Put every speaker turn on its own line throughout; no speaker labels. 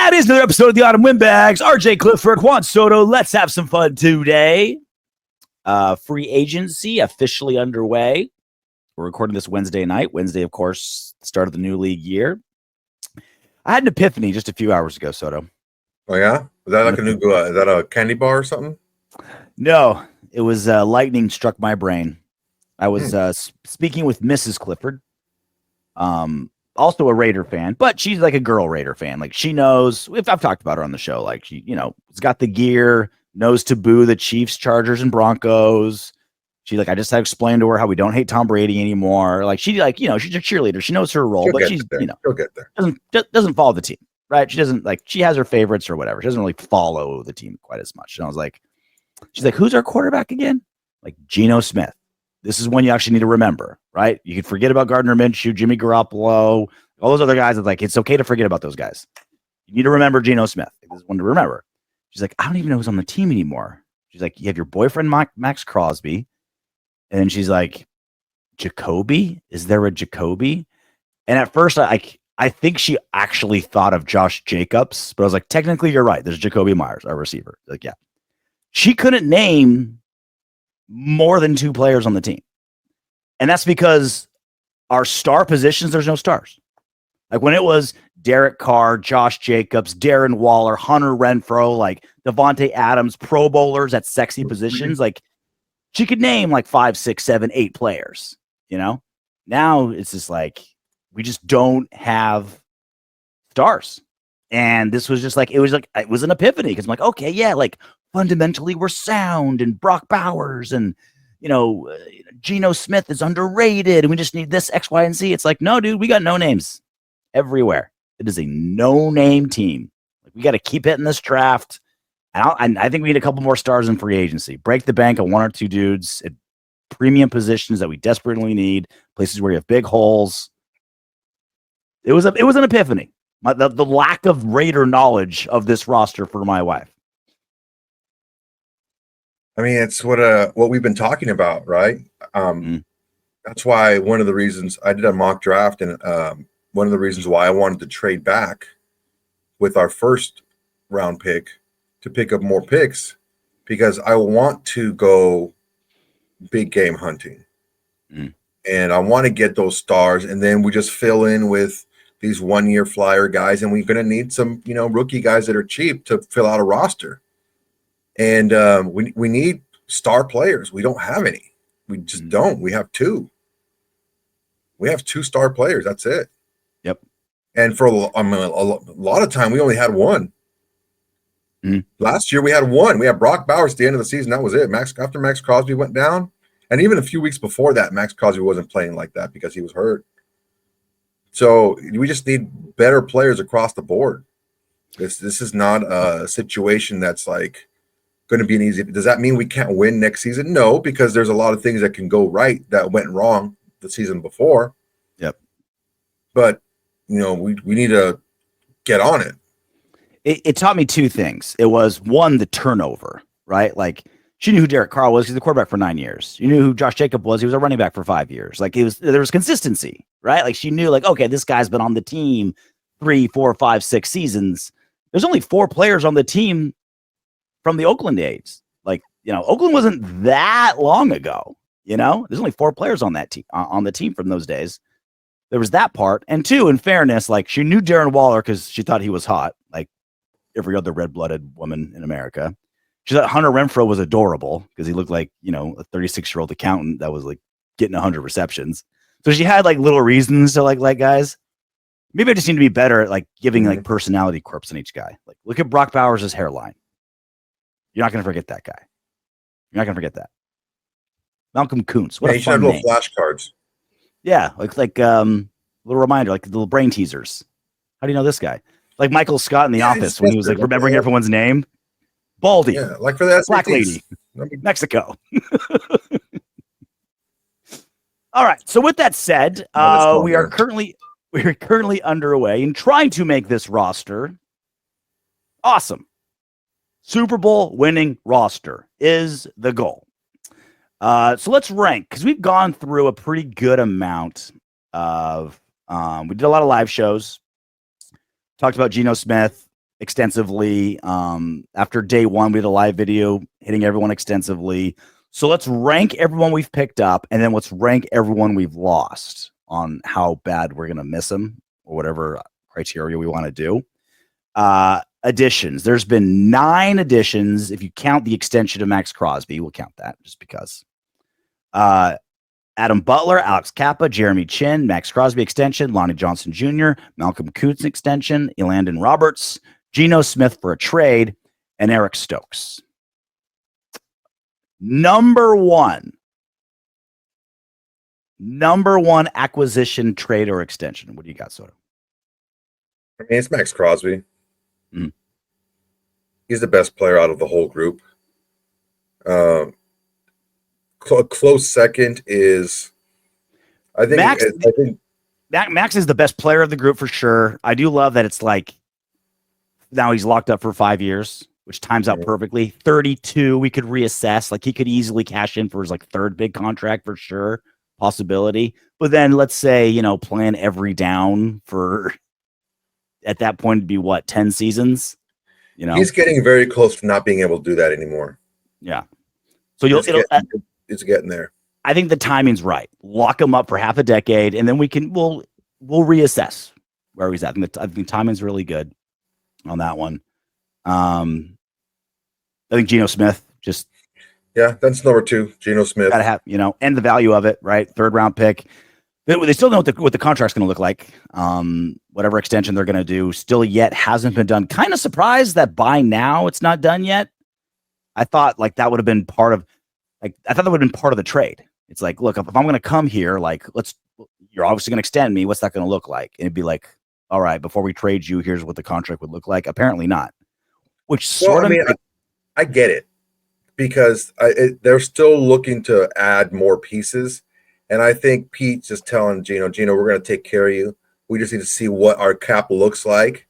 That is another episode of the Autumn Windbags. RJ Clifford, Juan Soto. Let's have some fun today. Free agency officially underway. We're recording this Wednesday night. Wednesday, of course, start of the new league year. I had an epiphany just a few hours ago, Soto.
Oh, yeah? Is that like a new, is that a candy bar or something?
No, it was lightning struck my brain. I was speaking with Mrs. Clifford, also a Raider fan, but she's like a girl Raider fan. Like she knows, if I've talked about her on the show, like she, has got the gear, knows to boo the Chiefs, Chargers, and Broncos. She I just had to explain to her how we don't hate Tom Brady anymore. Like she's a cheerleader. She knows her role, but she'll
get there.
Doesn't follow the team, right? She doesn't she has her favorites or whatever. She doesn't really follow the team quite as much. And I was like, she's like, who's our quarterback again? Like Geno Smith. This is one you actually need to remember, right? You can forget about Gardner Minshew, Jimmy Garoppolo, all those other guys. It's okay to forget about those guys. You need to remember Geno Smith. This is one to remember. She's like, I don't even know who's on the team anymore. She's like, you have your boyfriend, Maxx Crosby. And then she's like, Jacoby? Is there a Jacoby? And at first, I think she actually thought of Josh Jacobs, but I was like, technically, you're right. There's Jacoby Myers, our receiver. Like, yeah. She couldn't name more than two players on the team. And that's because our star positions, there's no stars. Like when it was Derek Carr, Josh Jacobs, Darren Waller, Hunter Renfrow, like Devontae Adams, Pro Bowlers at sexy positions, like she could name like 5, 6, 7, 8 players, Now it's just like, we just don't have stars. And this was just it was an epiphany because I'm like, okay, yeah, like fundamentally we're sound and Brock Bowers and, Geno Smith is underrated and we just need this X, Y, and Z. It's like, no, dude, we got no names everywhere. It is a no-name team. We got to keep hitting this draft. And I think we need a couple more stars in free agency. Break the bank on one or two dudes at premium positions that we desperately need, places where you have big holes. It was an epiphany. The lack of Raider knowledge of this roster for my wife.
I mean, it's what we've been talking about, right? That's why one of the reasons I did a mock draft, and one of the reasons why I wanted to trade back with our first round pick to pick up more picks, because I want to go big game hunting, and I want to get those stars, and then we just fill in with these 1-year flyer guys, and we're going to need some, rookie guys that are cheap to fill out a roster. And we need star players. We don't have any. We just don't. We have two. We have 2 star players. That's it.
Yep.
And for a lot of time, we only had one. Last year, we had one. We had Brock Bowers at the end of the season. That was it. After Maxx Crosby went down, and even a few weeks before that, Maxx Crosby wasn't playing like that because he was hurt. So we just need better players across the board. This is not a situation that's going to be an easy. Does that mean we can't win next season? No, because there's a lot of things that can go right that went wrong the season before.
Yep.
But we need to get on it.
It taught me 2 things. It was, one, the turnover, right? Like she knew who Derek Carr was. He's the quarterback for 9 years. You knew who Josh Jacobs was. He was a running back for 5 years. There was consistency, right? Like she knew okay, this guy's been on the team 3, 4, 5, 6 seasons. There's only 4 players on the team from the Oakland days. Oakland wasn't that long ago, there's only 4 players on that team, on the team from those days. There was that part. And 2, in fairness, she knew Darren Waller because she thought he was hot, like every other red-blooded woman in America. She thought Hunter Renfrow was adorable because he looked like, a 36-year-old accountant that was getting 100 receptions. So she had little reasons to like guys. Maybe I just need to be better at giving personality quirks in each guy. Look at Brock Bowers' hairline. You're not going to forget that guy. You're not going to forget that. Malcolm Kuntz. What a fun name.
Little flashcards.
Yeah, little reminder, little brain teasers. How do you know this guy? Like Michael Scott in The Office when he was remembering everyone's name. Baldy.
Yeah, for the
Black lady. Mexico. All right. So with that said, we are currently underway in trying to make this roster awesome. Super Bowl winning roster is the goal. So let's rank, because we've gone through a pretty good amount of we did a lot of live shows, talked about Geno Smith, extensively. After day one, we did a live video hitting everyone extensively. So let's rank everyone we've picked up, and then let's rank everyone we've lost on how bad we're going to miss them or whatever criteria we want to do. Additions. There's been 9 additions. If you count the extension of Maxx Crosby, we'll count that just because. Adam Butler, Alex Kappa, Jeremy Chinn, Maxx Crosby extension, Lonnie Johnson Jr., Malcolm Coots extension, Elandon Roberts, Geno Smith for a trade, and Eric Stokes. Number one acquisition, trade, or extension. What do you got, Soto?
I mean, it's Maxx Crosby.
Mm-hmm.
He's the best player out of the whole group. Close second is, I think,
Maxx is the best player of the group for sure. I do love that it's like now he's locked up for 5 years, which times out perfectly. 32, we could reassess. Like he could easily cash in for his like third big contract for sure, possibility. But then let's say, plan every down for at that point to be what, 10 seasons?
He's getting very close to not being able to do that anymore.
Yeah. So
it's getting there.
I think the timing's right. Lock him up for half a decade, and then we'll reassess where he's at. I think timing's really good on that one. I think Geno Smith
that's number 2. Geno Smith.
Gotta have, and the value of it, right? 3rd round pick. They still know what the contract's going to look like. Whatever extension they're going to do still yet hasn't been done. Kind of surprised that by now it's not done yet. I thought like that would have been part of the trade. It's like, look, if I'm going to come here, like, you're obviously going to extend me. What's that going to look like? And it'd be like, all right, before we trade you, here's what the contract would look like. Apparently not.
I get it because they're still looking to add more pieces. And I think Pete's just telling Geno, we're going to take care of you. We just need to see what our cap looks like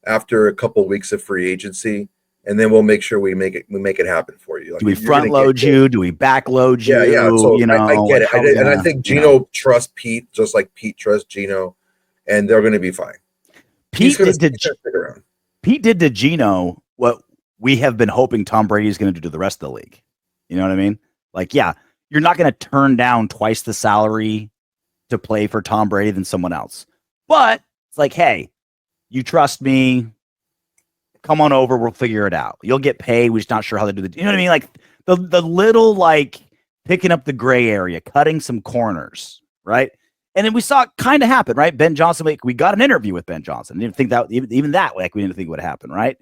after a couple of weeks of free agency. And then we'll make sure we make it happen for you. Like,
do we front load you? Do we back load you?
Yeah. So I get it. And I think Geno trusts Pete just like Pete trusts Geno, and they're going to be fine.
Pete did to Geno what we have been hoping Tom Brady is going to do to the rest of the league. You know what I mean? Like, yeah, you're not going to turn down twice the salary to play for Tom Brady than someone else. But it's like, hey, you trust me. Come on over. We'll figure it out. You'll get paid. We're just not sure how to do you know what I mean? Like the little, like picking up the gray area, cutting some corners, right? And then we saw it kind of happen, right? Ben Johnson, we got an interview with Ben Johnson. Didn't think that even that, like we didn't think would happen, right?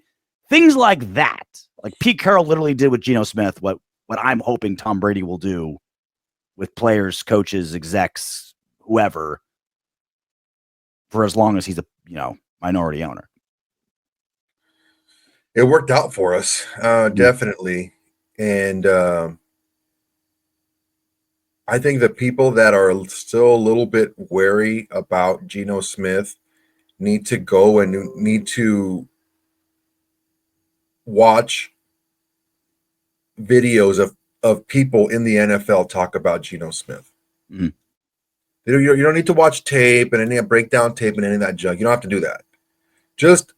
Things like that. Like Pete Carroll literally did with Geno Smith what I'm hoping Tom Brady will do with players, coaches, execs, whoever, for as long as he's a minority owner.
It worked out for us, definitely. And I think the people that are still a little bit wary about Geno Smith need to go and need to watch videos of people in the NFL talk about Geno Smith.
Mm-hmm.
You don't need to watch tape and any breakdown tape and any of that junk. You don't have to do that. Just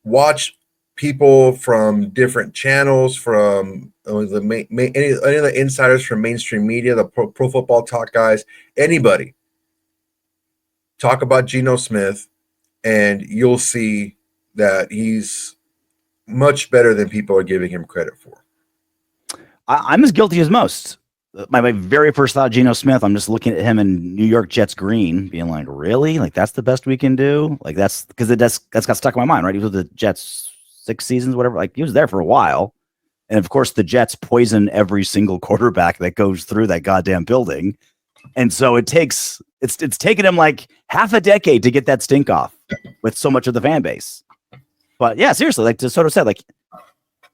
watch people from different channels, from any of the insiders from mainstream media, the pro football talk guys, anybody talk about Geno Smith, and you'll see that he's much better than people are giving him credit for.
I'm as guilty as most. My very first thought, Geno Smith, I'm just looking at him in New York Jets green, being like, really? Like, that's the best we can do? Like, that's because that's got stuck in my mind, right? He was with the Jets 6 seasons, whatever. Like, he was there for a while. And of course, the Jets poison every single quarterback that goes through that goddamn building. And so it's taken him like half a decade to get that stink off with so much of the fan base. But yeah, seriously, like DeSoto said, like,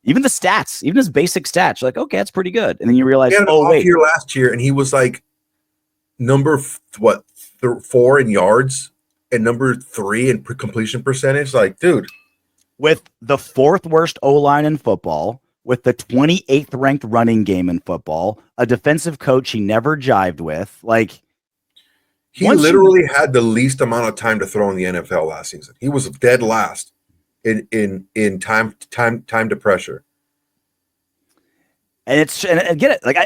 even the stats, even his basic stats, you're like, okay, that's pretty good. And then you realize,
he had an off year last year, and he was like number 4 in yards and number 3 in completion percentage. Like, dude,
with the 4th worst O-line in football, with the 28th ranked running game in football, a defensive coach he never jived with, like,
he literally had the least amount of time to throw in the NFL last season. He was dead last. in time to pressure.
And I get it. Like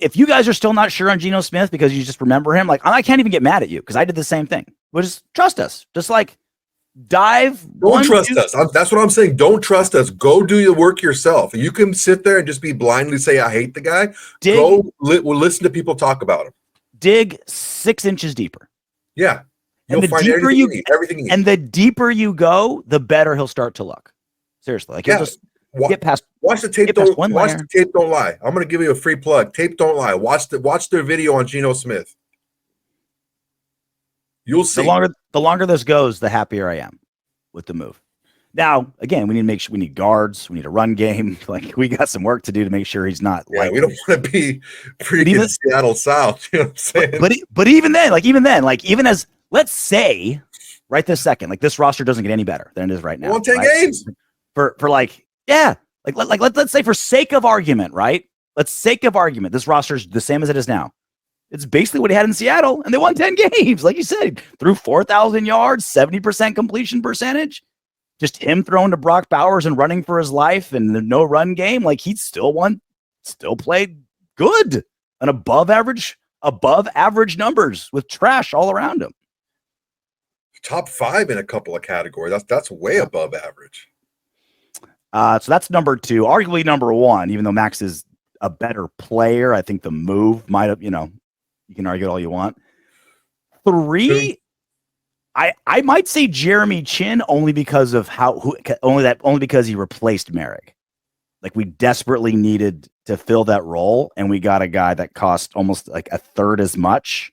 if you guys are still not sure on Geno Smith because you just remember him, like I can't even get mad at you because I did the same thing. But just trust us. Just like dive.
Don't trust us. That's what I'm saying. Don't trust us. Go do your work yourself. You can sit there and just be blindly say I hate the guy. Go listen to people talk about him.
Dig 6 inches deeper.
Yeah.
You'll find everything you need. And the deeper you go, the better he'll start to look. Seriously. Like you'll just get past.
Watch the tape. Don't lie. I'm going to give you a free plug. Tape don't lie. Watch their video on Geno Smith. You'll see.
The longer this goes, the happier I am with the move. Now, again, we need to make sure we need guards. We need a run game. Like we got some work to do to make sure he's not.
Yeah, we don't want to be freaking Seattle South. You know what I'm saying?
But even then, even as let's say right this second, like this roster doesn't get any better than it is right now.
10 games
for let's say for sake of argument, right? This roster's the same as it is now. It's basically what he had in Seattle, and they won 10 games, like you said, through 4,000 yards, 70% completion percentage. Just him throwing to Brock Bowers and running for his life, and the no run game. Like he still played good, and above average numbers with trash all around him.
Top 5 in a couple of categories. That's way above average.
So that's number 2, arguably number 1. Even though Maxx is a better player, I think the move might have, you can argue it all you want. 3, I might say Jeremy Chinn only because of only because he replaced moehrig. Like we desperately needed to fill that role, and we got a guy that cost almost like a third as much.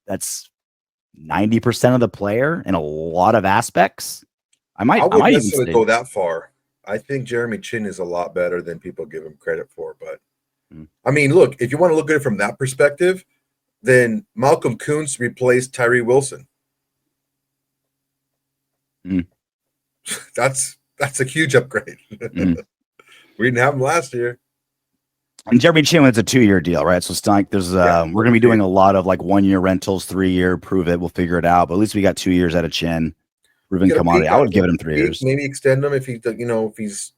That's 90% of the player in a lot of aspects. I might
even go that far. I think Jeremy Chinn is a lot better than people give him credit for. But I mean, look, if you want to look at it from that perspective, then Malcolm Kuntz replaced Tyree Wilson. That's a huge upgrade. We didn't have him last year.
And Jeremy Chinn, it's a 2-year deal, right? So it's not like there's we're gonna be doing a lot of like 1-year rentals, 3-year, prove it, we'll figure it out. But at least we got 2 years out of Chinn. Proven commodity. I would give it him 3 years.
Maybe extend him if he's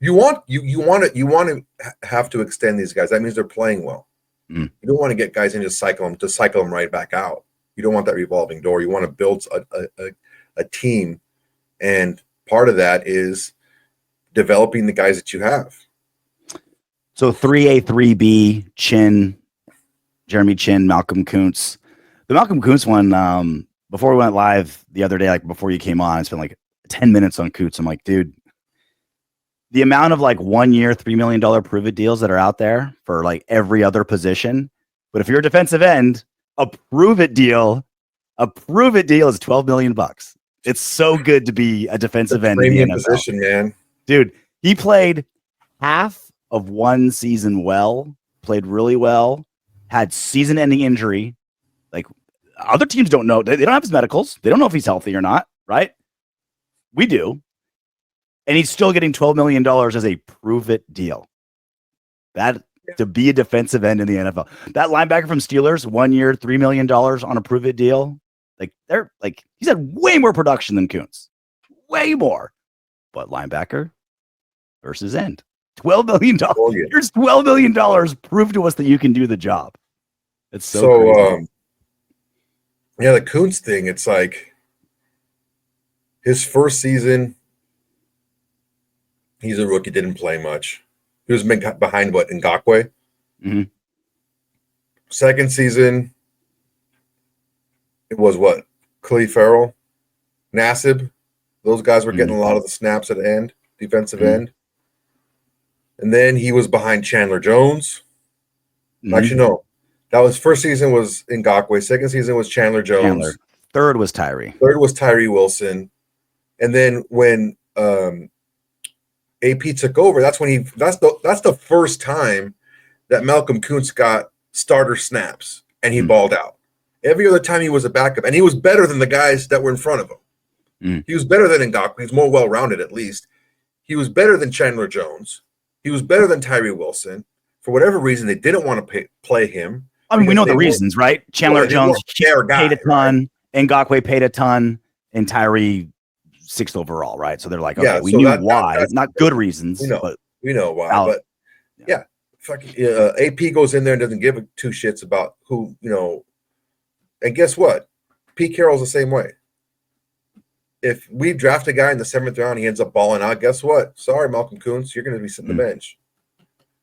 you want to have to extend these guys. That means they're playing well. You don't want to get guys and just cycle them right back out. You don't want that revolving door. You want to build a team, and part of that is developing the guys that you have.
So 3A, 3B, Chinn, Jeremy Chinn, Malcolm Kuntz. The Malcolm Kuntz one, before we went live the other day, like before you came on, I spent like 10 minutes on Kuntz. I'm like, dude, the amount of like 1-year, $3 million prove it deals that are out there for like every other position. But if you're a defensive end, a prove it deal is $12 million. It's so good to be a defensive end in the NFL.
Position, man.
Dude, he played half of one season well, played really well, had season-ending injury. Like other teams don't know. They don't have his medicals. They don't know if he's healthy or not, right? We do. And he's still getting $12 million as a prove-it deal. That to be a defensive end in the NFL. That linebacker from Steelers, 1 year, $3 million on a prove-it deal. Like he's had way more production than Kuntz. Way more. But linebacker versus end. $12 million. Here's $12 million. Prove to us that you can do the job. It's so crazy.
The Kuntz thing, it's like his first season, he's a rookie, didn't play much. He was behind Ngakoue.
Mm-hmm.
Second season, it was Clay Farrell, Nassib. Those guys were getting a lot of the snaps at the end, defensive end. And then he was behind Chandler Jones. Actually, no. That was first season was Ngakoue. Second season was Chandler Jones.
Third was Tyree.
Third was Tyree Wilson. And then when AP took over, that's the first time that Malcolm Kuntz got starter snaps and he balled out. Every other time he was a backup, and he was better than the guys that were in front of him. He was better than Ngakoue. He's more well-rounded, at least. He was better than Chandler Jones. He was better than Tyree Wilson. For whatever reason, they didn't want to play him.
I mean, we know the reasons, right? Chandler Jones paid a ton, Ngakoue paid a ton, and Tyree 6th overall, right? So they're like, okay,
Yeah,
we
so
knew
that
why.
that's
Not good reasons,
we know.
but
We know why.
valid.
But yeah, fucking AP goes in there and doesn't give two shits about who, and guess what? Pete Carroll's the same way. If we draft a guy in the 7th round, he ends up balling out. Guess what? Sorry, Malcolm Kuntz, you're going to be sitting the bench.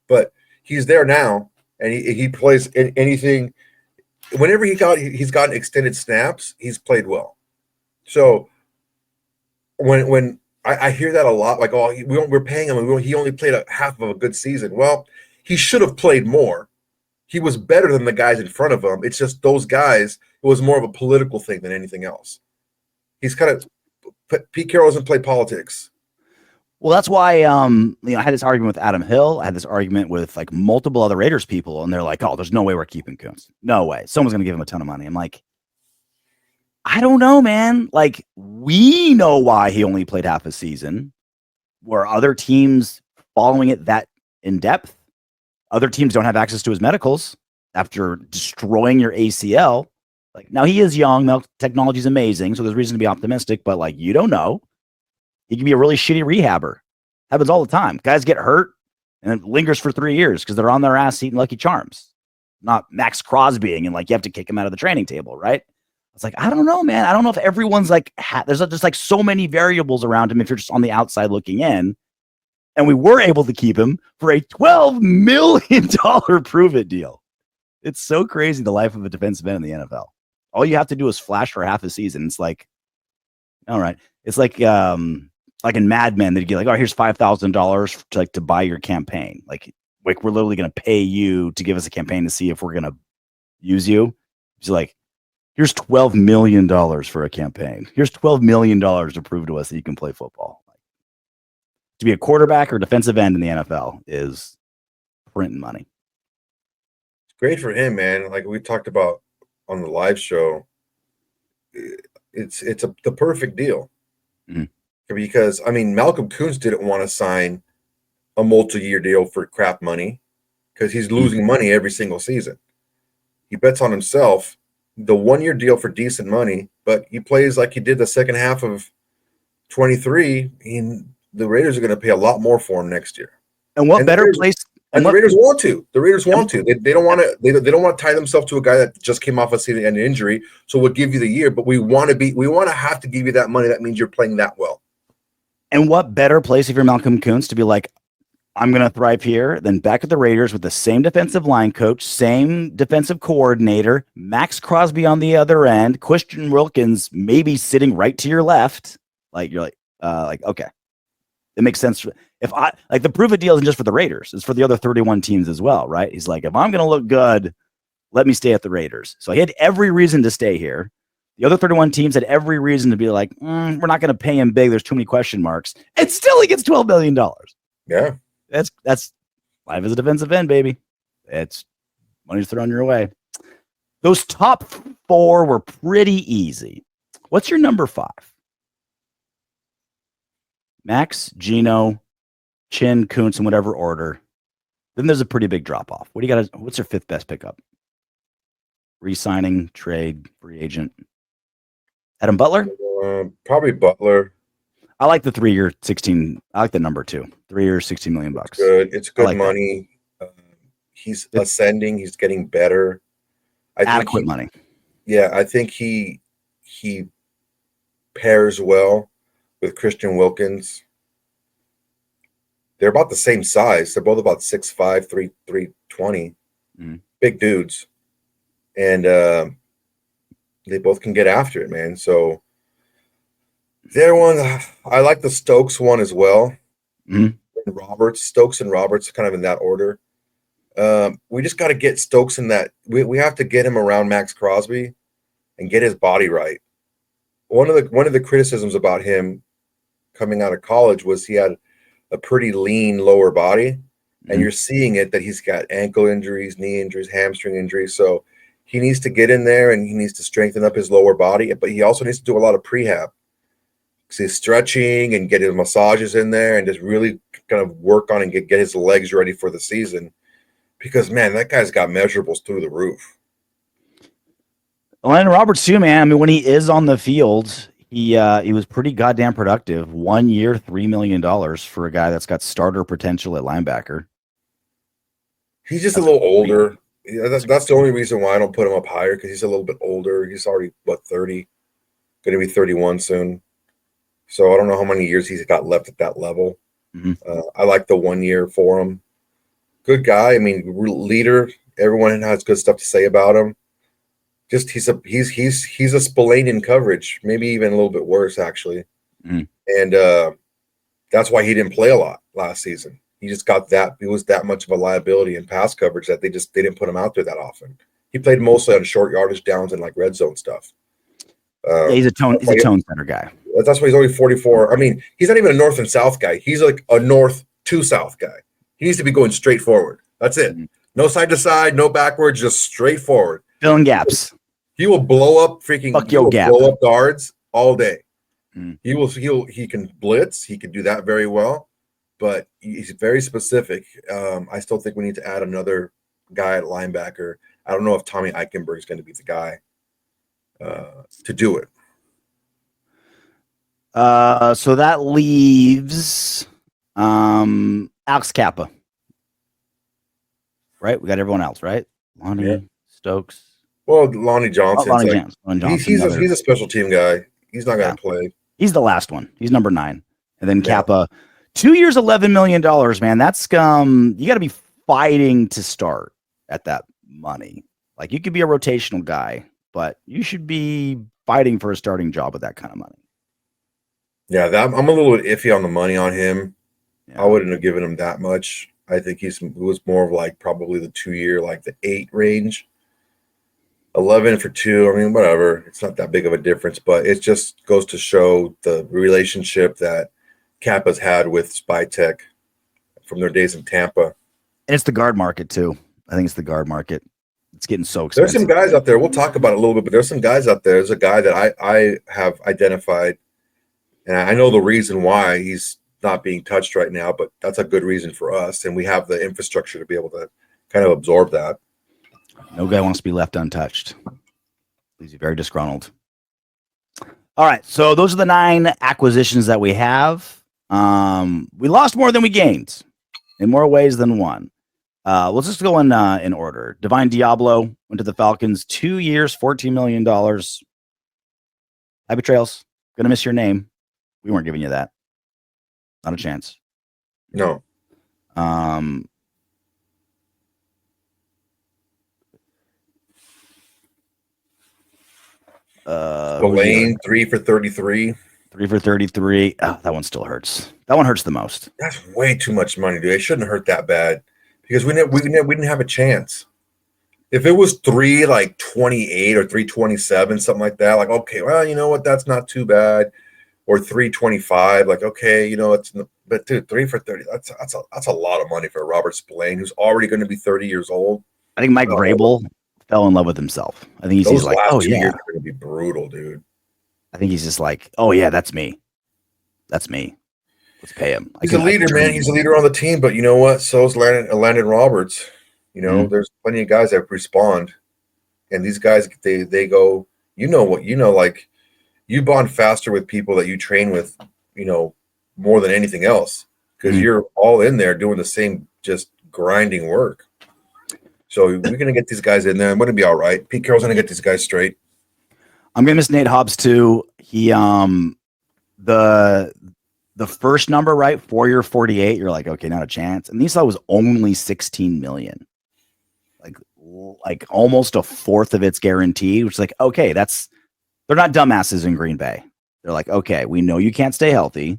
But he's there now, and he plays anything. Whenever he's gotten extended snaps, he's played well. So when I hear that a lot, like, oh, we're paying him, and he only played a half of a good season. Well, he should have played more. He was better than the guys in front of him. It's just those guys. It was more of a political thing than anything else. He's kind of Pete Carroll doesn't play politics.
Well, that's why I had this argument with Adam Hill. I had this argument with like multiple other Raiders people, and they're like, "Oh, there's no way we're keeping Kuntz. No way. Someone's gonna give him a ton of money." I'm like, I don't know, man. Like, we know why he only played half a season. Where other teams following it that in depth, other teams don't have access to his medicals after destroying your ACL. Like, now he is young. Technology is amazing, so there's reason to be optimistic. But like, you don't know. He can be a really shitty rehabber. Happens all the time. Guys get hurt and it lingers for 3 years because they're on their ass eating Lucky Charms. Not Maxx Crosbying and like you have to kick him out of the training table, right? It's like, I don't know, man. I don't know if everyone's like, there's just like so many variables around him if you're just on the outside looking in. And we were able to keep him for a $12 million prove it deal. It's so crazy, the life of a defensive end in the NFL. All you have to do is flash for half a season. It's like, all right. It's like in Mad Men, they'd get like, oh, here's $5,000 to buy your campaign. Like we're literally going to pay you to give us a campaign to see if we're going to use you. It's like, here's $12 million for a campaign. Here's $12 million to prove to us that you can play football. To be a quarterback or defensive end in the NFL is printing money.
It's great for him, man. Like we talked about on the live show, it's the perfect deal. Mm-hmm. Because, I mean, Malcolm Kuntz didn't want to sign a multi-year deal for crap money because he's losing money every single season. He bets on himself. The 1-year deal for decent money, but he plays like he did the second half of 23, and the Raiders are going to pay a lot more for him next year.
And what better place?
And the Raiders want to. The Raiders want to. They don't want to. They don't want to tie themselves to a guy that just came off a season-end injury. So we'll give you the year, but we want to have to give you that money. That means you're playing that well.
And what better place if you're Malcolm Kuntz to be like, I'm going to thrive here than back at the Raiders with the same defensive line coach, same defensive coordinator, Maxx Crosby on the other end, Christian Wilkins maybe sitting right to your left. Like you're like, okay, it makes sense. If I like the prove it deal isn't just for the Raiders, it's for the other 31 teams as well, right? He's like, if I'm going to look good, let me stay at the Raiders. So he had every reason to stay here. The other 31 teams had every reason to be like, we're not going to pay him big. There's too many question marks. And still he gets $12 million.
Yeah.
That's life as a defensive end, baby. It's money's thrown your way. Those top 4 were pretty easy. What's your number 5? Maxx, Geno, Chinn, Kuntz, in whatever order. Then there's a pretty big drop off. What do you got? What's your 5th best pickup? Re-signing, trade, free agent. Adam Butler?
Probably Butler.
I like the 3-year 16. I like the number 2. 3 years, $16 million.
It's good. It's good
like
money. He's ascending. He's getting better.
Adequate money.
Yeah, I think he pairs well with Christian Wilkins. They're about the same size. They're both about 6'5", 320. Big dudes. And they both can get after it, man. So their one, I like the Stokes one as well. Stokes and Roberts, kind of in that order. We just got to get Stokes in that. We have to get him around Maxx Crosby and get his body right. One of the criticisms about him coming out of college was he had a pretty lean lower body, and you're seeing it that he's got ankle injuries, knee injuries, hamstring injuries. So he needs to get in there and he needs to strengthen up his lower body, but he also needs to do a lot of prehab. So he's stretching and get his massages in there and just really kind of work on and get his legs ready for the season. Because, man, that guy's got measurables through the roof.
Well, and Roberts too, man. I mean, when he is on the field, He was pretty goddamn productive. 1 year, $3 million for a guy that's got starter potential at linebacker.
He's just a little older. Yeah, that's the only reason why I don't put him up higher, because he's a little bit older. He's already 30, going to be 31 soon. So I don't know how many years he's got left at that level.
Mm-hmm.
I like the 1 year for him. Good guy. I mean, leader. Everyone has good stuff to say about him. Just he's a spillane in coverage, maybe even a little bit worse actually.
Mm-hmm.
And that's why he didn't play a lot last season. He just got that. He was that much of a liability in pass coverage that they didn't put him out there that often. He played mostly on short yardage downs and like red zone stuff.
Yeah, he's a tone setter guy.
That's why he's only 44. I mean, he's not even a north and south guy. He's like a north to south guy. He needs to be going straight forward. That's it.
Mm-hmm.
No side to side, no backwards, just straight forward.
Filling gaps.
He will blow up freaking blow up guards all day. Mm. He can blitz. He can do that very well, but he's very specific. I still think we need to add another guy at linebacker. I don't know if Tommy Eichenberg is going to be the guy to do it.
So that leaves Alex Kappa. Right? We got everyone else, right? Lonnie, Stokes.
Well, Lonnie Johnson.
Lonnie Johnson.
He's a special team guy. He's not going to play.
He's the last one. He's number 9. And then Kappa, 2 years, $11 million, man. That's you got to be fighting to start at that money. Like, you could be a rotational guy, but you should be fighting for a starting job with that kind of money.
Yeah, I'm a little bit iffy on the money on him. Yeah. I wouldn't have given him that much. I think he was more of like probably the 2 year, like the 8 range. 11 for 2. I mean, whatever. It's not that big of a difference, but it just goes to show the relationship that Kappa's had with Spytech from their days in Tampa.
And it's the guard market too. I think it's the guard market. It's getting so expensive.
There's some guys out there. We'll talk about it a little bit, but there's some guys out there. There's a guy that I have identified, and I know the reason why he's not being touched right now, but that's a good reason for us, and we have the infrastructure to be able to kind of absorb that.
No guy wants to be left untouched. Leaves you very disgruntled. All right, so those are the 9 acquisitions that we have. We lost more than we gained in more ways than one. Let's just go in order. Divine Diablo went to the Falcons, 2 years, $14 million. Happy trails. Gonna miss your name. We weren't giving you that. Not a chance.
No. Spillane, 3 for 33.
3 for 33. Oh, that one still hurts. That one hurts the most.
That's way too much money, dude. It shouldn't hurt that bad because we didn't have a chance. If it was 328 or 327, something like that, like, okay, well, you know what, that's not too bad. Or 325, like, okay, you know, but dude, 3 for 30, that's a lot of money for Robert Spillane, who's already going to be 30 years old.
I think Mike Vrabel fell in love with himself. I think he's like, oh yeah,
years are going to be brutal, dude.
I think he's just like, oh yeah, that's me. That's me. Let's pay him.
He's a leader, man. He's a leader on the team, but you know what? So is Landon Roberts. You know, there's plenty of guys that respond, and these guys, they go, like you bond faster with people that you train with, you know, more than anything else, because you're all in there doing the same, just grinding work. So we're going to get these guys in there. I'm going to be all right. Pete Carroll's going to get these guys straight.
I'm going to miss Nate Hobbs too. He, the first number, right? 4 year, 48. You're like, okay, not a chance. And these was only 16 million, like almost a fourth of it's guaranteed, which is like, okay, they're not dumbasses in Green Bay. They're like, okay, we know you can't stay healthy.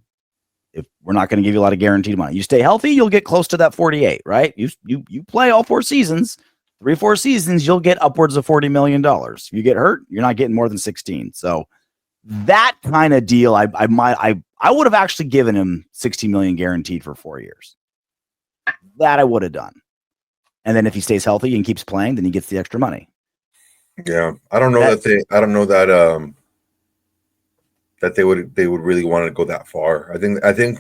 If we're not going to give you a lot of guaranteed money, you stay healthy, you'll get close to that 48, right? You play all 4 seasons, 3-4 seasons, you'll get upwards of $40 million. If you get hurt, you're not getting more than 16. So that kind of deal, I would have actually given him 60 million guaranteed for 4 years. That I would have done. And then if he stays healthy and keeps playing, then he gets the extra monch.
Yeah, I don't know that they would really want to go that far. I think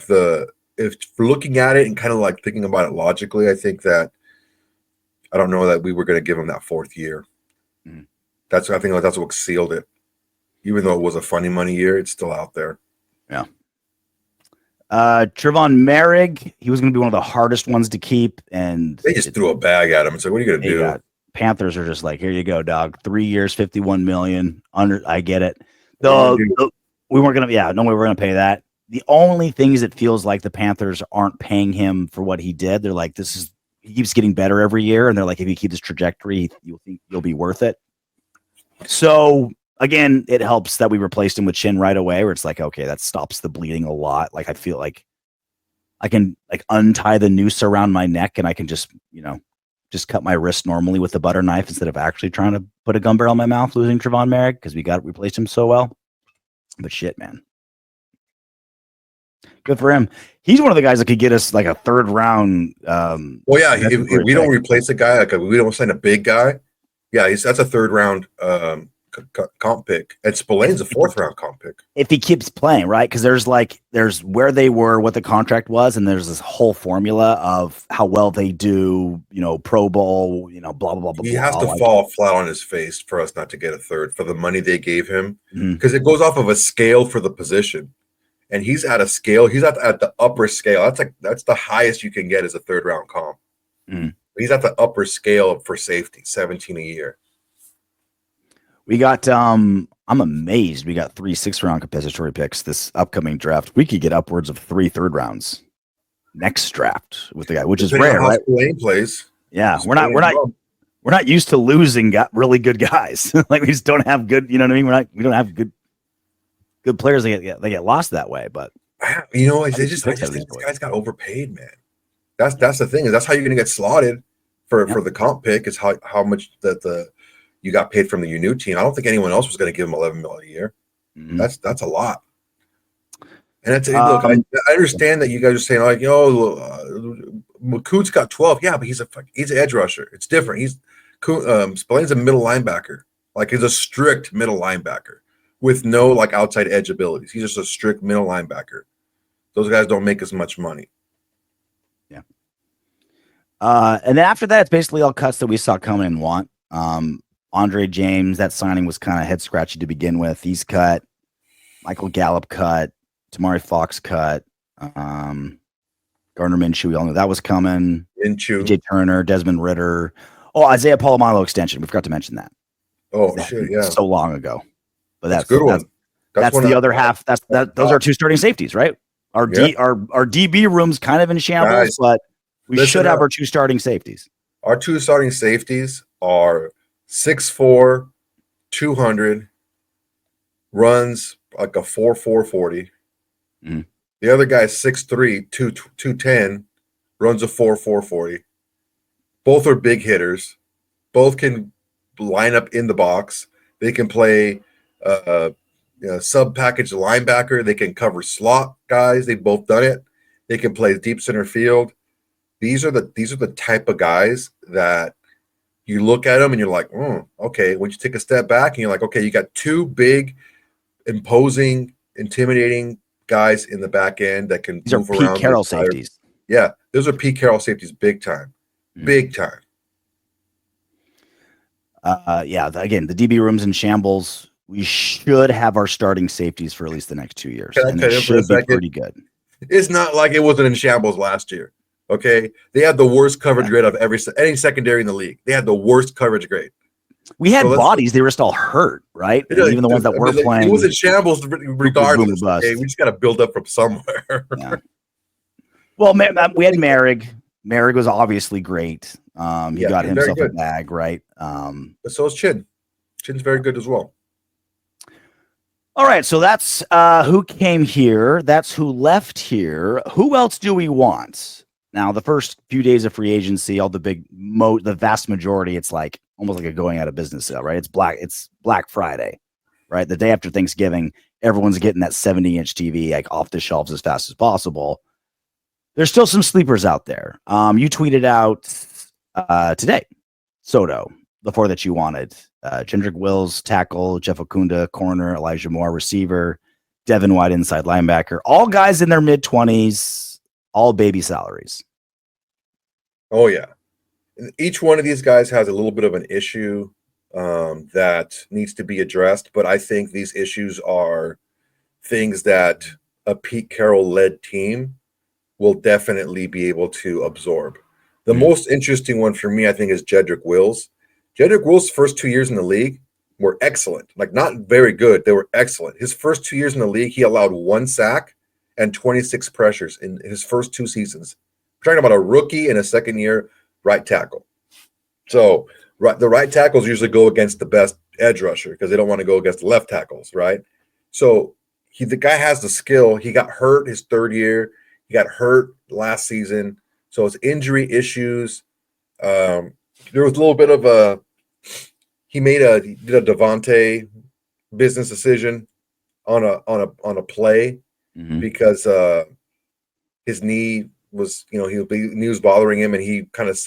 if looking at it and kind of like thinking about it logically, I think that I don't know that we were going to give him that 4th year. I think that's what sealed it. Even though it was a funny money year, it's still out there.
Yeah. Tre'von Moehrig, he was going to be one of the hardest ones to keep, and
they just threw a bag at him. It's like, what are you going to do?
Panthers are just like, here you go, dog. 3 years, $51 million. I get it. We weren't going to, no way we're going to pay that. The only thing is, it feels like the Panthers aren't paying him for what he did. They're like, he keeps getting better every year, and they're like, if you keep this trajectory, you'll be worth it. So again, it helps that we replaced him with Chinn right away, where it's like, okay, that stops the bleeding a lot. Like, I feel like I can like untie the noose around my neck, and I can just cut my wrist normally with a butter knife instead of actually trying to put a gun barrel in my mouth, losing Tre'von Moehrig, because we replaced him so well. But shit, man. Good for him. He's one of the guys that could get us like a third round.
If we don't replace a guy, we don't sign a big guy. Yeah, that's a third round comp pick. And Spillane's a fourth round comp pick.
If he keeps playing, right? Because there's where they were, what the contract was, and there's this whole formula of how well they do, Pro Bowl, blah, blah, blah, blah.
He has to fall flat on his face for us not to get a third for the money they gave him. Because it goes off of a scale for the position. And he's at a scale. He's at the upper scale. That's the highest you can get as a third round comp. He's at the upper scale for safety, 17 a year.
We got I'm amazed we got 3 6th-round compensatory picks this upcoming draft. We could get upwards of 3 third rounds next draft with the guy, which is rare, right?
Spillane plays.
Yeah, we're not used to losing really good guys. Like, we just don't have good, you know what I mean? We don't have good players. They get lost that way. But
I just think this guy's got overpaid, man. That's the thing, is that's how you're gonna get slotted for the comp pick, is how much that you got paid from the new team. I don't think anyone else was gonna give him $11 million a year. That's a lot. And look, I understand that you guys are saying like, McCoot's got 12. Yeah, but he's an edge rusher. It's different. Spillane's a middle linebacker. Like, he's a strict middle linebacker with no like outside edge abilities. He's just a strict middle linebacker. Those guys don't make as much money.
Yeah. And then after that, it's basically all cuts that we saw coming and want. Andre James, that signing was kind of head scratchy to begin with. He's cut. Michael Gallup cut. Tamari Fox cut. Gardner Minshew, we all knew that was coming. AJ Turner, Desmond Ritter. Oh, Isaiah Polamalu extension. We forgot to mention that.
Oh, shit, yeah.
So long ago. But that's
good one.
That's the other half. Those are 2 starting safeties, right? Our DB room's kind of in shambles, but we should have our 2 starting safeties.
Our 2 starting safeties are 6'4", 200, runs like a 4.4 40. The other guy is 6'3", 210, runs a 4.4 40. Both are big hitters. Both can line up in the box. They can play sub-package linebacker. They can cover slot guys. They've both done it. They can play deep center field. These are the type of guys that you look at them and you're like, okay. When you take a step back and you're like, okay, you got 2 big, imposing, intimidating guys in the back end that can move around. These are Pete
Carroll safeties.
Yeah, those are Pete Carroll safeties, big time. Big time.
Again, the DB room's in shambles. We should have our starting safeties for at least the next 2 years. And it should be pretty good.
It's not like it wasn't in shambles last year. Okay, they had the worst coverage grade of any secondary in the league. They had the worst coverage grade.
We had bodies; they were just all hurt, right? Even the ones that were playing.
It was in shambles regardless. Okay? We just got to build up from somewhere.
Yeah. Well, we had Moehrig. Moehrig was obviously great. He got himself a bag, right?
But so is Chinn. Chinn's very good as well.
All right, so that's who came here. That's who left here. Who else do we want? Now, the first few days of free agency, all the the vast majority, it's like almost like a going out of business sale, right? It's Black Friday, right? The day after Thanksgiving, everyone's getting that 70-inch TV like off the shelves as fast as possible. There's still some sleepers out there. You tweeted out today, Soto, the 4 that you wanted. Chendrick Wills, tackle, Jeff Okunda, corner, Elijah Moore, receiver, Devin White, inside linebacker. All guys in their mid-20s, all baby salaries.
Oh, yeah. And each one of these guys has a little bit of an issue that needs to be addressed. But I think these issues are things that a Pete Carroll-led team will definitely be able to absorb. The most interesting one for me, I think, is Jedrick Wills. Jedrick Wills' first 2 years in the league were excellent. Like, not very good. They were excellent. His first 2 years in the league, he allowed 1 sack and 26 pressures in his first 2 seasons. We're talking about a rookie and a second-year right tackle. So the right tackles usually go against the best edge rusher because they don't want to go against the left tackles, right? So the guy has the skill. He got hurt his 3rd year. He got hurt last season. So it's injury issues. There was a little bit of he did a Devontae business decision on a play because his knee was, knee was bothering him, and he kind of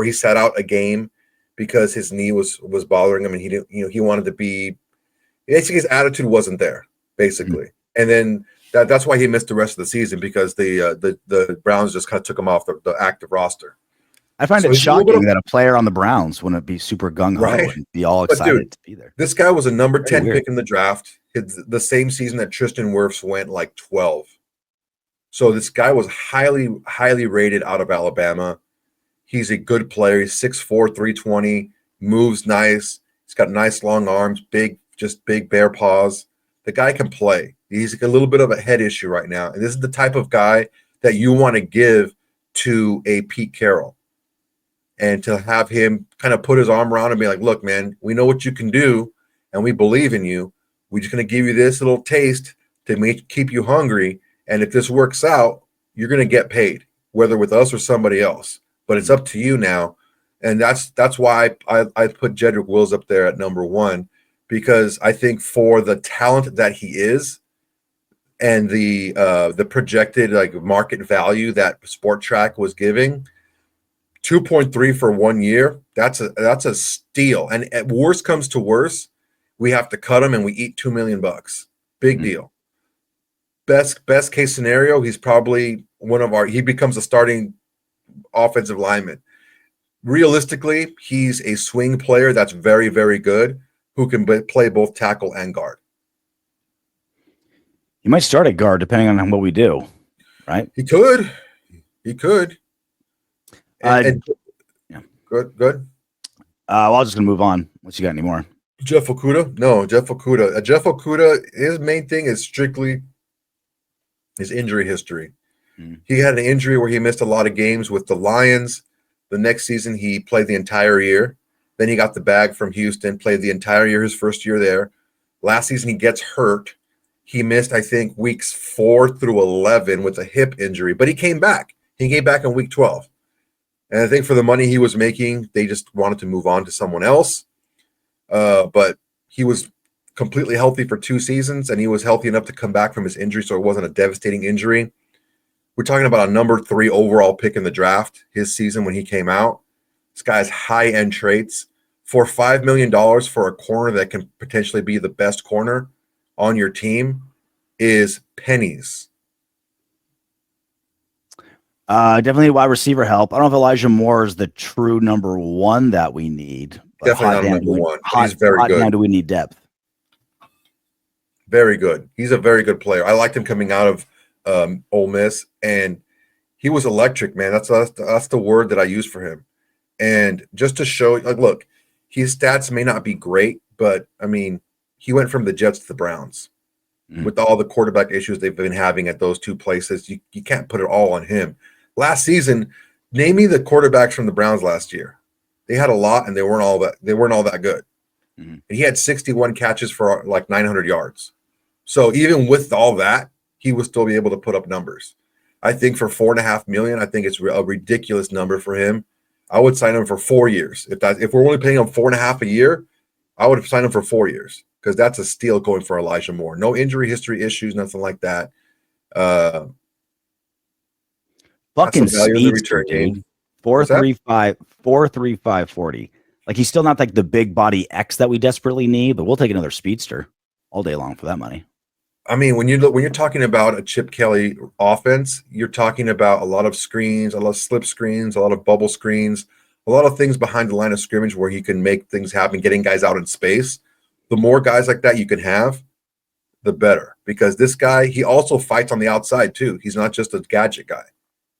he sat out a game because his knee was bothering him, and he didn't, he wanted to be, basically his attitude wasn't there, basically. And then that's why he missed the rest of the season, because the Browns just kind of took him off the active roster.
I find it shocking that a player on the Browns wouldn't be super gung-ho and be all excited to be there.
This guy was a number 10 pick in the draft. The same season that Tristan Wirfs went like 12. So this guy was highly, highly rated out of Alabama. He's a good player. He's 6'4", 320, moves nice. He's got nice long arms, big bear paws. The guy can play. He's a little bit of a head issue right now. And this is the type of guy that you want to give to a Pete Carroll. And to have him kind of put his arm around and be like, look, man, we know what you can do, and we believe in you. We're just going to give you this little taste to keep you hungry. And if this works out, you're going to get paid, whether with us or somebody else. But it's up to you now. And that's why I put Jedrick Wills up there at number 1, because I think for the talent that he is and the projected like market value that Sport Track was giving, 2.3 for 1 year, that's a steal. And at worst comes to worst, we have to cut him and we eat $2 million. Big deal. Best case scenario, he's probably he becomes a starting offensive lineman. Realistically, he's a swing player that's very, very good, who can play both tackle and guard.
He might start at guard depending on what we do, right?
He could.
Yeah.
Good.
Well, I'm just gonna move on. Unless you got any more.
Jeff Okudah? No, Jeff Okudah. Jeff Okudah, his main thing is strictly his injury history. He had an injury where he missed a lot of games with the Lions. The next season, he played the entire year. Then he got the bag from Houston, played the entire year, his first year there. Last season, he gets hurt. He missed, I think, weeks 4 through 11 with a hip injury, but he came back. He came back in week 12. And I think for the money he was making, they just wanted to move on to someone else. But he was completely healthy for 2 seasons, and he was healthy enough to come back from his injury, so it wasn't a devastating injury. We're talking about a number 3 overall pick in the draft his season when he came out. This guy has high-end traits. For $5 million for a corner that can potentially be the best corner on your team is pennies.
Definitely wide receiver help. I don't know if Elijah Moore is the true number 1 that we need.
Definitely not number 1. He's very good.
Now do we need depth?
Very good. He's a very good player. I liked him coming out of Ole Miss, and he was electric, man. That's the word that I use for him. And just to show, like, look, his stats may not be great, but I mean, he went from the Jets to the Browns. With all the quarterback issues they've been having at those 2 places. You can't put it all on him. Last season, name me the quarterbacks from the Browns last year. They had a lot, and they weren't all that good. And he had 61 catches for like 900 yards. So even with all that, he would still be able to put up numbers. I think for $4.5 million, I think it's a ridiculous number for him. I would sign him for 4 years. If we're only paying him $4.5 a year, I would sign him for 4 years, because that's a steal going for Elijah Moore. No injury history issues, nothing like that.
Fucking speedster, dude. 4.35 40. Like, he's still not like the big body X that we desperately need, but we'll take another speedster all day long for that money.
I mean, when you're talking about a Chip Kelly offense, you're talking about a lot of screens, a lot of slip screens, a lot of bubble screens, a lot of things behind the line of scrimmage where he can make things happen, getting guys out in space. The more guys like that you can have, the better. Because this guy, he also fights on the outside too. He's not just a gadget guy.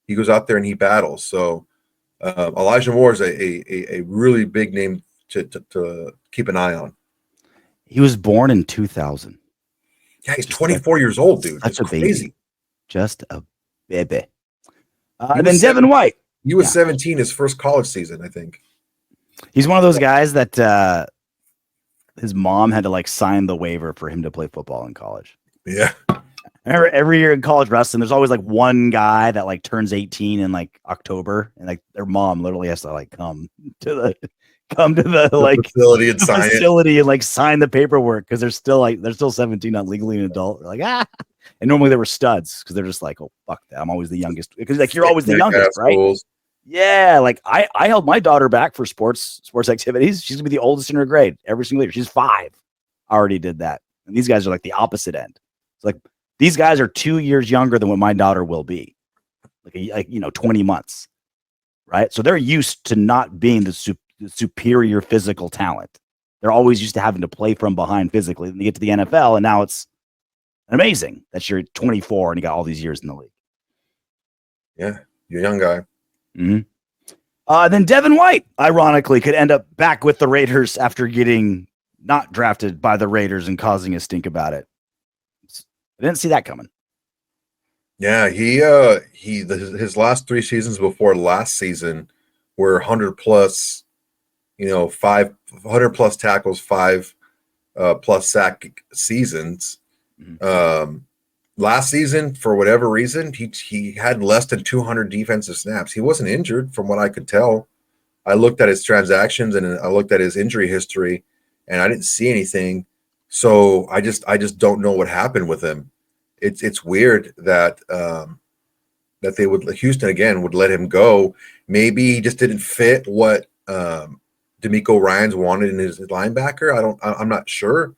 He goes out there and he battles. So Elijah Moore is a really big name to keep an eye on.
He was born in 2000.
Yeah, he's 24 years old, dude.
That's
That's
a
crazy.
baby. Just a baby. And then Devin White.
He was 17 his first college season, I think.
He's one of those guys that his mom had to like sign the waiver for him to play football in college.
Yeah.
Every year in college wrestling, there's always like one guy that like turns 18 in like October, and like their mom literally has to like come to the like
facility and sign
and like sign the paperwork because they're still 17, not legally an adult. They're like and normally they were studs because they're just like, oh fuck that, I'm always the youngest because like you're always the youngest, right? Schools. Yeah, like I held my daughter back for sports activities. She's gonna be the oldest in her grade every single year. She's 5. I already did that, and these guys are like the opposite end. It's like these guys are 2 years younger than what my daughter will be, like 20 months, right? So they're used to not being the superior physical talent. They're always used to having to play from behind physically. Then you get to the NFL, and now it's amazing that you're 24 and you got all these years in the league.
Yeah, you're a young guy.
Mm-hmm. Then Devin White, ironically, could end up back with the Raiders after getting not drafted by the Raiders and causing a stink about it. I didn't see that coming.
Yeah, his last 3 seasons before last season were 100 plus, 500 plus tackles, 5 plus sack seasons. Mm-hmm. Last season, for whatever reason, he had less than 200 defensive snaps. He wasn't injured, from what I could tell. I looked at his transactions and I looked at his injury history, and I didn't see anything. So I just don't know what happened with him. It's weird that Houston again would let him go. Maybe he just didn't fit what DeMeco Ryans wanted in his linebacker. I'm not sure.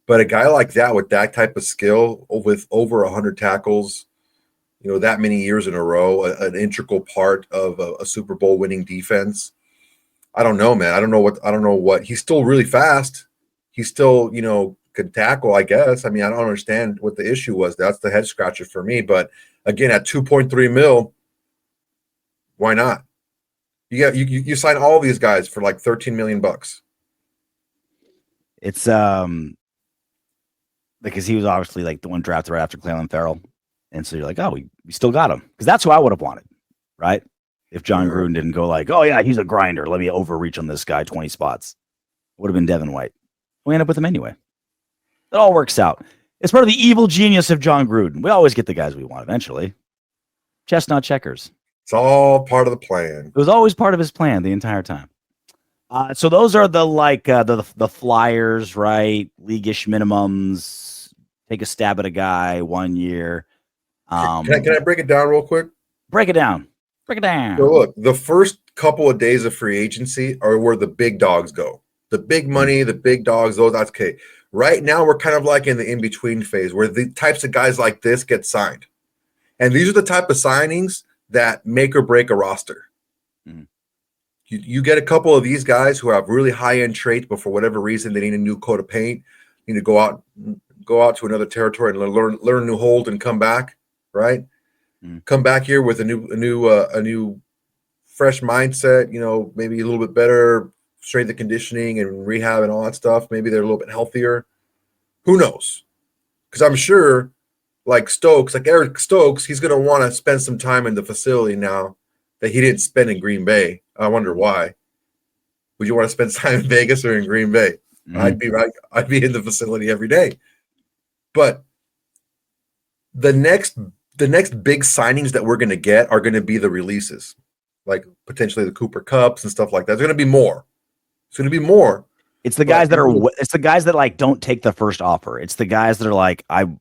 But a guy like that with that type of skill, with over 100 tackles, that many years in a row, an integral part of a Super Bowl winning defense. I don't know, man. I don't know what. He's still really fast. He's still, could tackle, I guess. I mean, I don't understand what the issue was. That's the head scratcher for me. But again, at $2.3 million, why not? You sign all these guys for like $13 million.
It's because he was obviously like the one drafted right after Clelin Ferrell. And so you're like, oh, we still got him. Because that's who I would have wanted, right? If John Gruden didn't go like, oh, yeah, he's a grinder. Let me overreach on this guy 20 spots. Would have been Devin White. We end up with him anyway. It all works out. It's part of the evil genius of John Gruden. We always get the guys we want eventually. Chestnut checkers.
It's all part of the plan.
It was always part of his plan the entire time. So those are the flyers, right? League-ish minimums. Take a stab at a guy 1 year.
Can I break it down real quick?
Break it down.
So look, the first couple of days of free agency are where the big dogs go. The big money, the big dogs, that's okay. Right now, we're kind of like in the in-between phase where the types of guys like this get signed. And these are the type of signings that make or break a roster. Mm-hmm. You get a couple of these guys who have really high-end traits, but for whatever reason, they need a new coat of paint, need to go out to another territory and learn a new hold and come back, right? Come back here with a new fresh mindset, maybe a little bit better strength and conditioning and rehab and all that stuff. Maybe they're a little bit healthier. Who knows? Because I'm sure like Eric Stokes, he's going to want to spend some time in the facility now that he didn't spend in Green Bay. I wonder why. Would you want to spend time in Vegas or in Green Bay? Mm-hmm. I'd be in the facility every day. But the next big signings that we're going to get are going to be the releases, like potentially the Cooper Kupps and stuff like that. There's going to be more. It's going to be more.
It's the guys it's the guys that like don't take the first offer. It's the guys that are like, I'm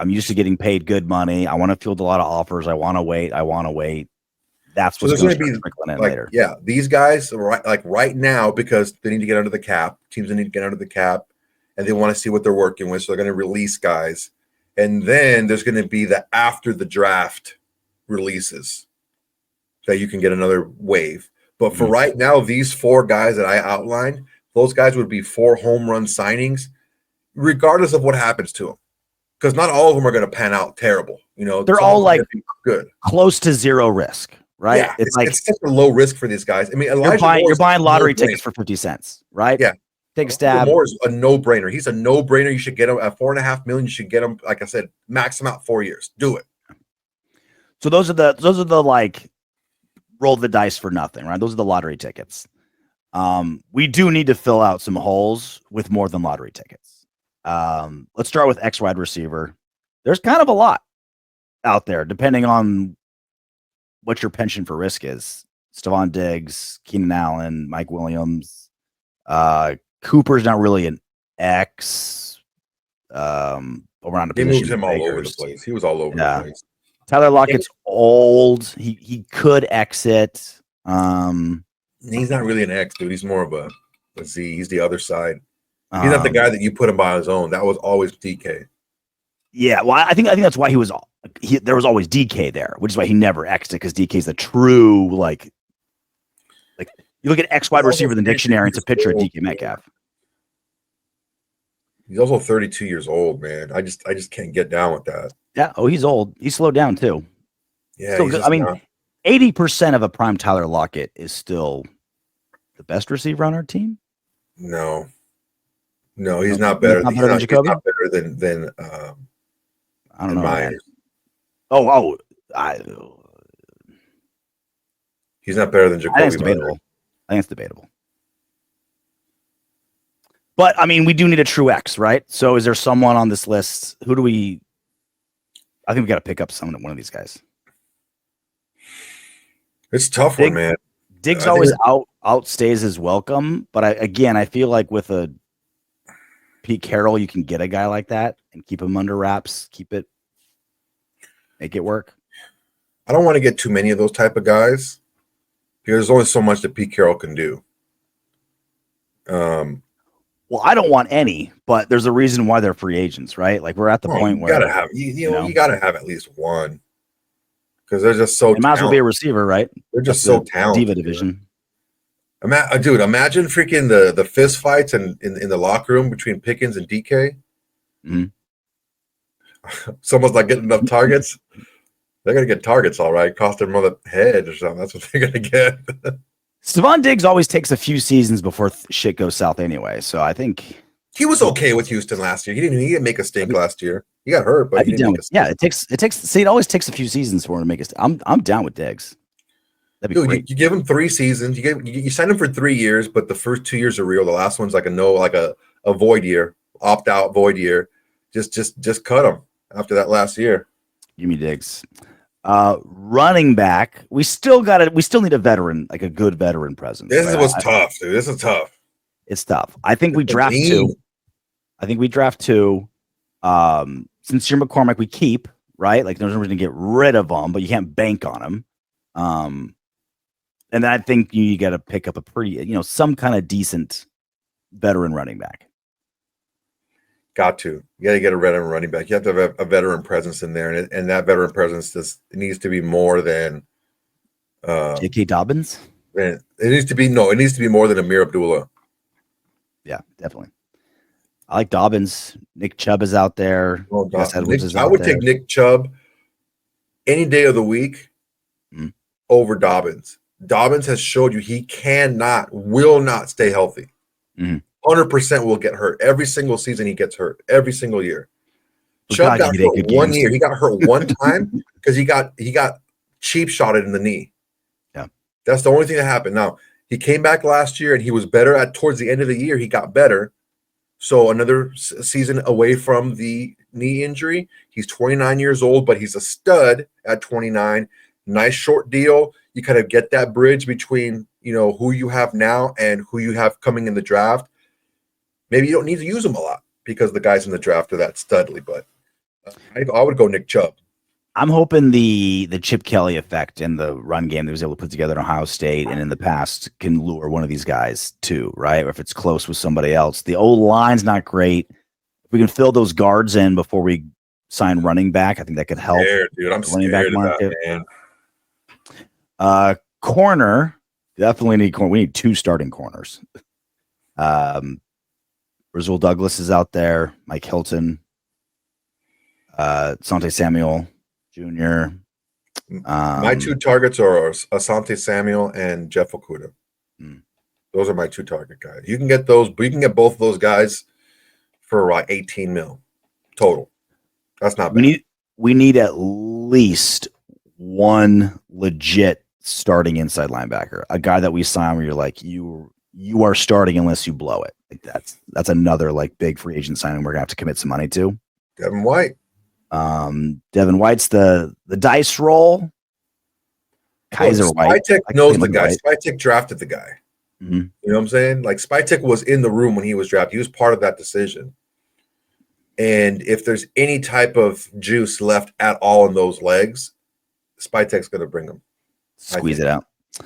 used to getting paid good money. I want to field a lot of offers. I want to wait. That's what's going to be trickling in later.
Yeah, these guys right now, because they need to get under the cap. Teams need to get under the cap, and they want to see what they're working with. So they're going to release guys, and then there's going to be the after the draft releases that you can get another wave. But for right now, these 4 guys that I outlined, those guys would be 4 home run signings, regardless of what happens to them. Because not all of them are going to pan out terrible. You know,
they're all like
good,
close to zero risk, right?
Yeah, it's such a low risk for these guys. I mean, you're
buying lottery tickets for 50 cents, right?
Yeah.
Take a stab.
Moore is a no-brainer. He's a no-brainer. You should get him at $4.5 million. You should get him, like I said, max him out 4 years. Do it.
So those are the like roll the dice for nothing, right? Those are the lottery tickets. We do need to fill out some holes with more than lottery tickets. Let's start with X wide receiver. There's kind of a lot out there, depending on what your penchant for risk is. Stephon Diggs, Keenan Allen, Mike Williams. Cooper's not really an X. Around the
he
position.
moved him all over the place. He was all over the place.
Tyler Lockett's old. He could exit.
He's not really an X, dude. He's more of a Z. He's the other side. He's not the guy that you put him by his own. That was always DK.
Yeah, well, I think that's why there was always DK there, which is why he never X'd it, because DK is the true like you look at X wide receiver in the dictionary, it's a picture of DK Metcalf.
He's also 32 years old, man. I just can't get down with that.
Yeah. Oh, he's old. He's slowed down too.
Yeah.
I mean, 80% of a prime Tyler Lockett is still the best receiver on our team.
No, he's not better. He's not better than
I don't know.
He's not better than Jacoby.
I think it's debatable. But I mean, we do need a true X, right? So is there someone on this list? I think we got to pick up one of these guys.
It's a tough one, man.
Diggs always outstays his welcome, but I feel like with a Pete Carroll, you can get a guy like that and keep him under wraps, make it work.
I don't want to get too many of those type of guys because there's only so much that Pete Carroll can do.
Well, I don't want any, but there's a reason why they're free agents, right? Like we're at the point where
you gotta have at least one because they're just so.
It might as well be a receiver, right?
They're just so talented.
Diva division.
Dude, imagine freaking the fist fights in the locker room between Pickens and DK.
Mm-hmm.
Someone's not getting enough targets. They're gonna get targets, all right. Cost their mother head or something. That's what they're gonna get.
Stephon Diggs always takes a few seasons before shit goes south anyway. So I think
he was okay with Houston last year. He didn't make a stink last year. He got hurt, but he didn't make a stink.
Yeah, it takes. See, it always takes a few seasons for him to make a stink. I'm down with Diggs. That'd be great.
You give him 3 seasons. You sign him for 3 years, but the first 2 years are real. The last one's like a void year, opt out void year. Just cut him after that last year.
Give me Diggs. Running back, we still need a veteran, like a good veteran presence.
This was tough, dude. This is tough.
It's tough. I think we draft 2. Since you're McCormick, we keep, right? Like there's no reason to get rid of them, but you can't bank on them. And I think you got to pick up a pretty, some kind of decent veteran running back.
Got to. You got to get a veteran running back. You have to have a veteran presence in there, and that veteran presence needs to be more than
J.K. Dobbins.
It needs to be more than Amir Abdullah.
Yeah, definitely. I like Dobbins. Nick Chubb is out there.
Well, I would take Nick Chubb any day of the week over Dobbins. Dobbins has showed you he will not stay healthy. 100% will get hurt. Every single season he gets hurt. Every single year. Chubb got hurt 1 year. He got hurt one time because he got cheap shotted in the knee.
Yeah.
That's the only thing that happened. Now, he came back last year and he was better towards the end of the year. He got better. So another season away from the knee injury. He's 29 years old, but he's a stud at 29. Nice short deal. You kind of get that bridge between, who you have now and who you have coming in the draft. Maybe you don't need to use him a lot because the guys in the draft are that studly, but I would go Nick Chubb.
I'm hoping the Chip Kelly effect in the run game that he was able to put together in Ohio State and in the past can lure one of these guys too, right? Or if it's close with somebody else. The old line's not great. If we can fill those guards in before we sign running back, I think that could help.
Dude, I'm scared of that, man.
Corner, Definitely need corner. We need 2 starting corners. Rizul Douglas is out there. Mike Hilton, Sante Samuel Jr.
My 2 targets are Asante Samuel and Jeff Okuda. Those are my 2 target guys. You can get those, but you can get both of those guys for like 18 mil total. That's not bad.
We need at least one legit starting inside linebacker, a guy that we sign where you're like, you are starting unless you blow it. Like that's another like big free agent signing we're gonna have to commit some money to.
Devin White.
Devin White's the dice roll. Kaiser White.
Spytek knows the guy. Spytek drafted the guy. Mm-hmm. You know what I'm saying? Like Spytek was in the room when he was drafted. He was part of that decision. And if there's any type of juice left at all in those legs, Spytek's going to bring them.
Squeeze it out.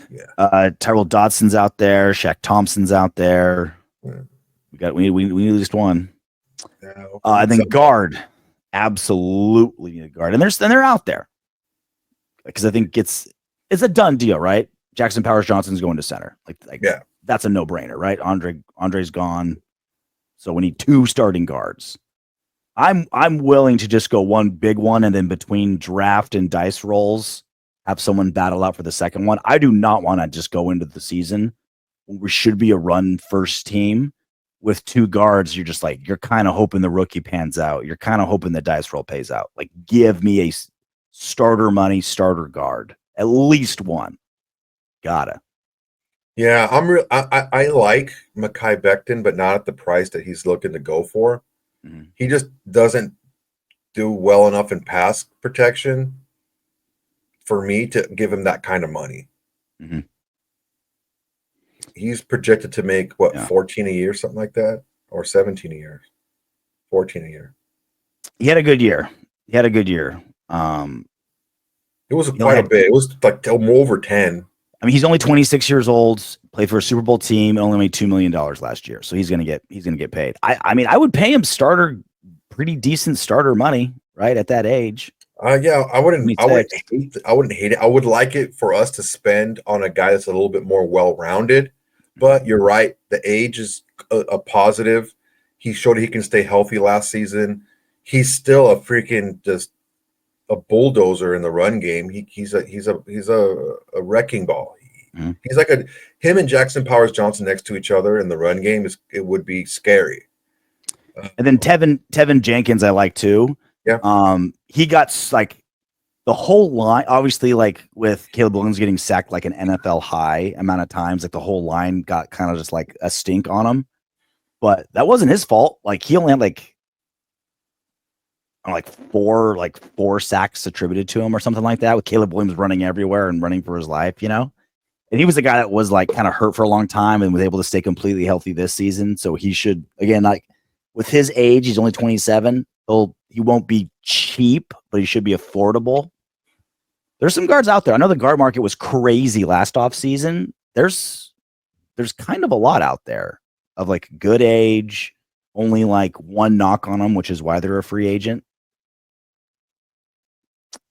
Yeah.
Tyrell Dodson's out there. Shaq Thompson's out there. Yeah. We need at least one. Yeah, and then guard. Absolutely need a guard. And they're out there. Because I think it's a done deal, right? Jackson Powers Johnson's going to center. Like yeah. That's a no-brainer, right? Andre's gone. So we need 2 starting guards. I'm willing to just go one big one and then between draft and dice rolls have someone battle out for the second one. I do not want to just go into the season when we should be a run first team with 2 guards. You're just like, you're kind of hoping the rookie pans out. You're kind of hoping the dice roll pays out. Like, give me a starter money, starter guard. At least one. Gotta.
Yeah, I like Mekhi Becton, but not at the price that he's looking to go for. Mm-hmm. He just doesn't do well enough in pass protection for me to give him that kind of money. Mm-hmm. He's projected to make 14 a year, something like that, or 17 a year, 14 a year.
He had a good year. It
was quite a bit. It was like over 10.
I mean, he's only 26 years old, played for a Super Bowl team, and only made $2 million last year. So he's gonna get paid. I mean, I would pay him pretty decent starter money, right, at that age.
Yeah, I wouldn't hate it. I would like it for us to spend on a guy that's a little bit more well-rounded. But you're right, the age is a positive. He showed he can stay healthy last season. He's still a freaking just a bulldozer in the run game. He's a wrecking ball. Mm-hmm. He's like him and Jackson Powers Johnson next to each other in the run game it would be scary.
And then Tevin Jenkins I like too.
Yeah.
He got like the whole line, obviously, like with Caleb Williams getting sacked like an NFL high amount of times, like the whole line got kind of just like a stink on him. But that wasn't his fault. Like he only had four sacks attributed to him or something like that, with Caleb Williams running everywhere and running for his life, you know? And he was the guy that was like kind of hurt for a long time and was able to stay completely healthy this season. So he should, again, like with his age, he's only 27. He won't be cheap, but he should be affordable. There's some guards out there. I know the guard market was crazy last offseason. There's kind of a lot out there of like good age, only like one knock on them, which is why they're a free agent.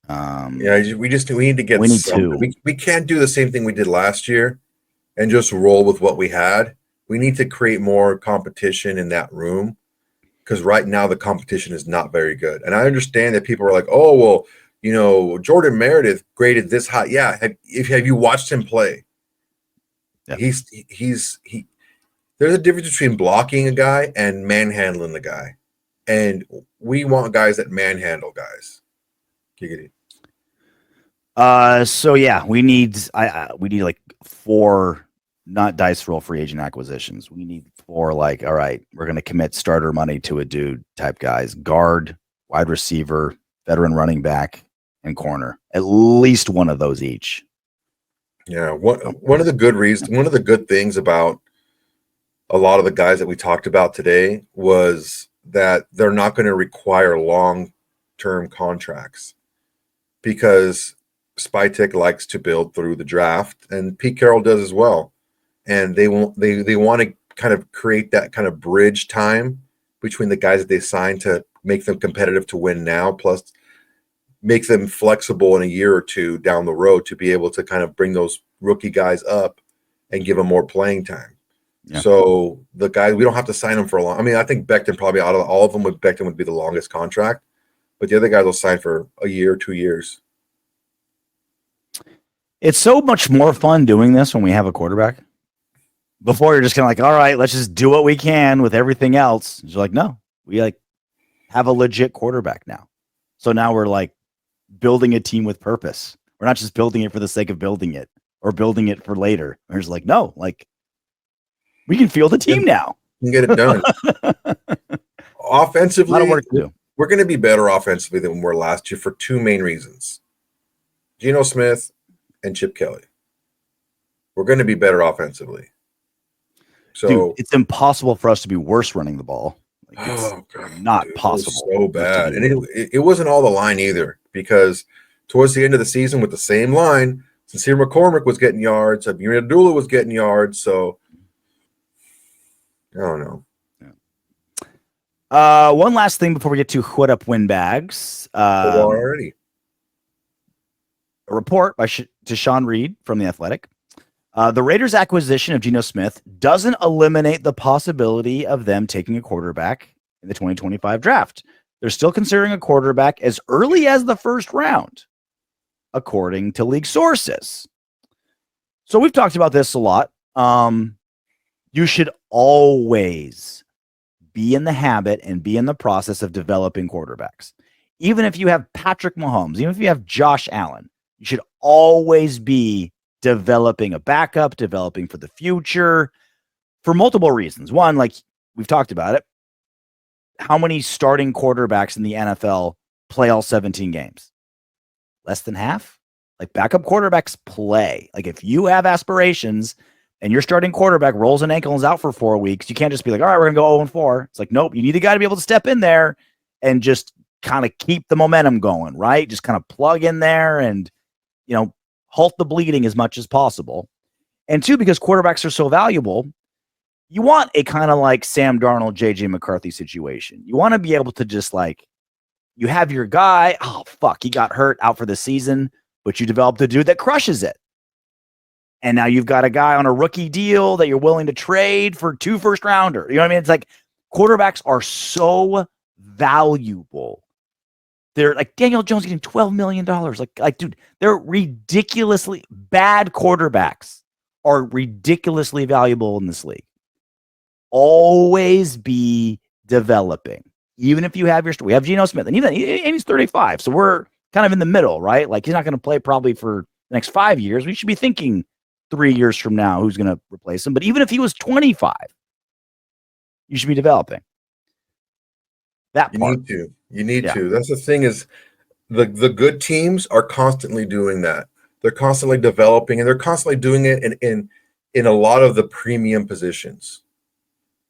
We need to get. We need to. We can't do the same thing we did last year, and just roll with what we had. We need to create more competition in that room, because right now the competition is not very good. And I understand that people are like, "Oh, well, you know, Jordan Meredith graded this high." Yeah, have you watched him play? Yeah. There's a difference between blocking a guy and manhandling a guy, and we want guys that manhandle guys. Giggity.
So yeah, we need like 4 not dice roll free agent acquisitions. We need 4 like, all right, we're gonna commit starter money to a dude type guys, guard, wide receiver, veteran running back, and corner. At least one of those each.
Yeah, one of the good things about a lot of the guys that we talked about today was that they're not going to require long-term contracts, because Spytek likes to build through the draft, and Pete Carroll does as well. And they want to kind of create that kind of bridge time between the guys that they sign to make them competitive to win now, plus make them flexible in a year or two down the road to be able to kind of bring those rookie guys up and give him more playing time.
Yeah.
So the guy, we don't have to sign him for a long. I mean, I think Becton probably out of all of them, Becton would be the longest contract, but the other guys will sign for a year, 2 years.
It's so much more fun doing this when we have a quarterback. Before, you're just kind of like, all right, let's just do what we can with everything else. You're like, no, we like have a legit quarterback now. So now we're like building a team with purpose. We're not just building it for the sake of building it or building it for later. We're just like, no, like we can field a team now.
You can get it done. Offensively,
a lot of work to do.
We're going to be better offensively than we were last year for two main reasons. Geno Smith and Chip Kelly. We're going to be better offensively. So
dude, it's impossible for us to be worse running the ball. Like,
God,
not
dude,
possible.
It was so bad. And it wasn't all the line either, because towards the end of the season with the same line, Sincere McCormick was getting yards, Abir Abdullah was getting yards. So I don't know.
One last thing before we get to what up Windbags.
Already.
A report by to Sean Reed from The Athletic. The Raiders' acquisition of Geno Smith doesn't eliminate the possibility of them taking a quarterback in the 2025 draft. They're still considering a quarterback as early as the first round, according to league sources. So we've talked about this a lot. You should always be in the habit and be in the process of developing quarterbacks. Even if you have Patrick Mahomes, even if you have Josh Allen, you should always be developing a backup, developing for the future for multiple reasons. One, like we've talked about it, how many starting quarterbacks in the NFL play all 17 games? Less than half. Like backup quarterbacks play. Like if you have aspirations and your starting quarterback rolls an ankle and is out for 4 weeks, you can't just be like, all right, we're going to go 0-4. It's like, nope, you need a guy to be able to step in there and just kind of keep the momentum going, right? Just kind of plug in there and, halt the bleeding as much as possible. And two, because quarterbacks are so valuable, you want a kind of like Sam Darnold, JJ McCarthy situation. You want to be able to just like, you have your guy, oh, fuck, he got hurt out for the season, but you developed a dude that crushes it. And now you've got a guy on a rookie deal that you're willing to trade for 2 first-rounders. You know what I mean? It's like quarterbacks are so valuable. They're like Daniel Jones getting $12 million. Like, dude, they're ridiculously bad quarterbacks are ridiculously valuable in this league. Always be developing. Even if you have we have Geno Smith, and he's 35. So we're kind of in the middle, right? Like he's not going to play probably for the next 5 years. We should be thinking 3 years from now who's going to replace him. But even if he was 25, you should be developing. That part.
You need to. That's the thing is the good teams are constantly doing that. They're constantly developing, and they're constantly doing it in a lot of the premium positions.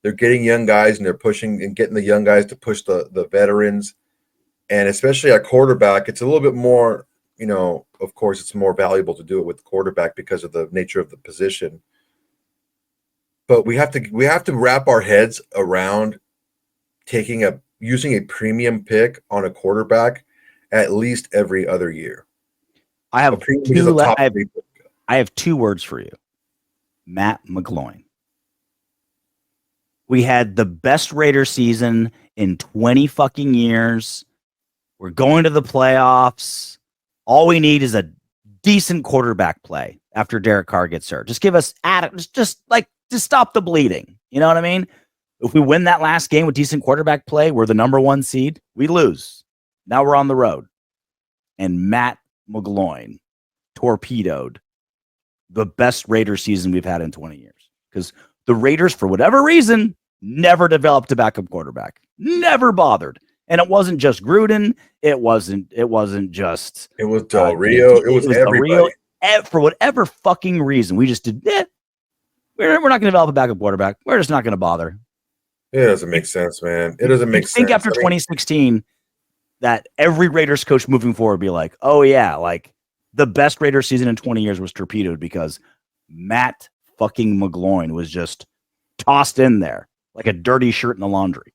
They're getting young guys, and they're pushing and getting the young guys to push the veterans. And especially at quarterback, it's a little bit more, of course, it's more valuable to do it with the quarterback because of the nature of the position. But we have to wrap our heads around using a premium pick on a quarterback at least every other year.
I have 2 words for you. Matt McGloin. We had the best Raiders season in 20 fucking years. We're going to the playoffs. All we need is a decent quarterback play after Derek Carr gets hurt. Just give us just stop the bleeding. You know what I mean? If we win that last game with decent quarterback play, we're the number 1 seed. We lose. Now we're on the road. And Matt McGloin torpedoed the best Raiders season we've had in 20 years. Because the Raiders, for whatever reason, never developed a backup quarterback. Never bothered. And it wasn't just Gruden. It wasn't just...
It was Del Rio. It was everybody. Del
Rio. For whatever fucking reason, we just did... We're not going to develop a backup quarterback. We're just not going to bother.
It doesn't make sense, man. It doesn't make sense.
I think after 2016 that every Raiders coach moving forward would be like, oh, yeah, like the best Raiders season in 20 years was torpedoed because Matt fucking McGloin was just tossed in there like a dirty shirt in the laundry.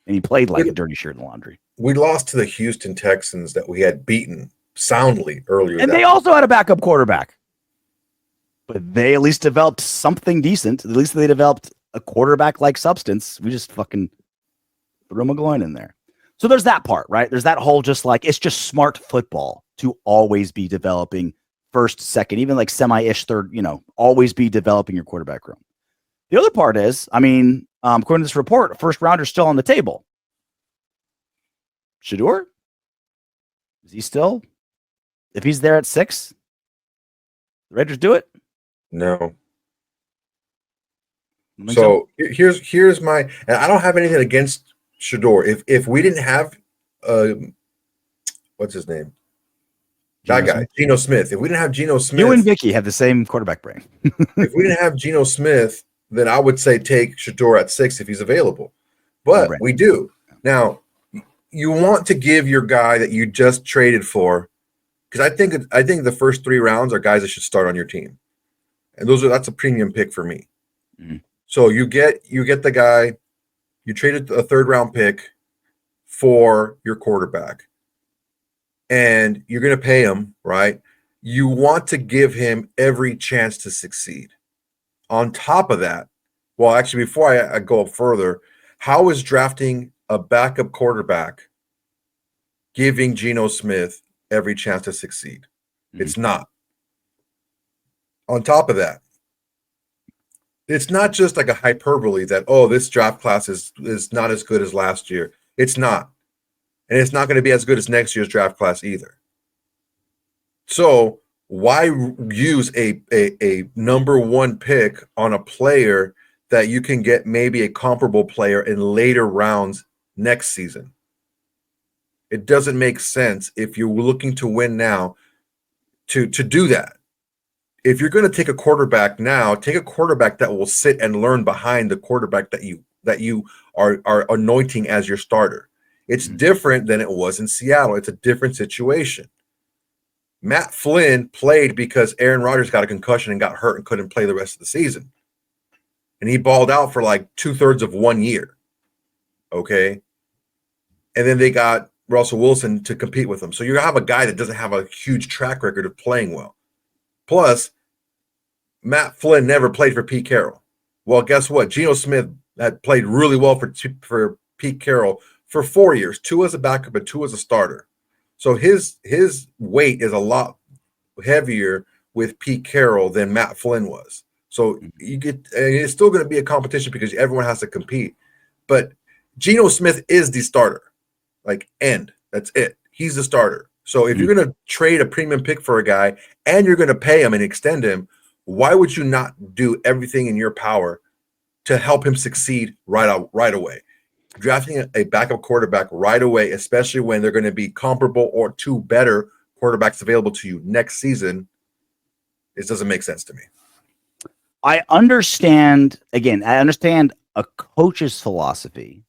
And he played like a dirty shirt in the laundry.
We lost to the Houston Texans that we had beaten soundly earlier.
And they also had a backup quarterback. But they at least developed something decent. At least they developed a quarterback-like substance. We just fucking threw McGloin in there. So there's that part, right? There's that whole just like, it's just smart football to always be developing first, second, even like semi-ish third, always be developing your quarterback room. The other part is, according to this report, first rounder still on the table. Shedeur? Is he still? If he's there at 6, the Raiders do it?
No. So here's my, and I don't have anything against Shedeur. If we didn't have, what's his name? That guy, Geno Smith. If we didn't have Geno Smith,
you and Vicky have the same quarterback brain.
If we didn't have Geno Smith, then I would say take Shedeur at 6 if he's available. But we do. Now, you want to give your guy that you just traded for, because I think the first 3 rounds are guys that should start on your team, and that's a premium pick for me. Mm-hmm. So you get the guy, you traded a 3rd round pick for your quarterback, and you're going to pay him, right? You want to give him every chance to succeed. On top of that, well, actually, before I go further, how is drafting a backup quarterback giving Geno Smith every chance to succeed? Mm-hmm. It's not. On top of that, it's not just like a hyperbole that, this draft class is not as good as last year. It's not. And it's not going to be as good as next year's draft class either. So why use a number 1 pick on a player that you can get maybe a comparable player in later rounds next season? It doesn't make sense if you're looking to win now to do that. If you're going to take a quarterback now, take a quarterback that will sit and learn behind the quarterback that you are anointing as your starter. It's different than it was in Seattle. It's a different situation. Matt Flynn played because Aaron Rodgers got a concussion and got hurt and couldn't play the rest of the season. And he balled out for like 2/3 of 1 year. Okay. And then they got Russell Wilson to compete with him. So you have a guy that doesn't have a huge track record of playing well. Plus, Matt Flynn never played for Pete Carroll. Well, guess what? Geno Smith had played really well for Pete Carroll for 4 years, 2 as a backup and 2 as a starter. So his weight is a lot heavier with Pete Carroll than Matt Flynn was. So it's still going to be a competition because everyone has to compete. But Geno Smith is the starter. That's it. He's the starter. So if you're going to trade a premium pick for a guy and you're going to pay him and extend him, why would you not do everything in your power to help him succeed right away? Drafting a backup quarterback right away, especially when they're going to be comparable or 2 better quarterbacks available to you next season, it doesn't make sense to me.
I understand a coach's philosophy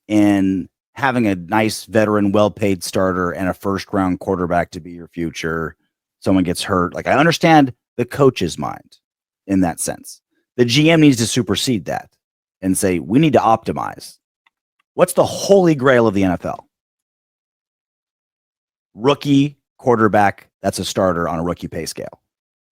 in having a nice veteran, well-paid starter and a first-round quarterback to be your future. Someone gets hurt. I understand the coach's mind in that sense. The GM needs to supersede that and say, we need to optimize. What's the holy grail of the NFL? Rookie quarterback that's a starter on a rookie pay scale.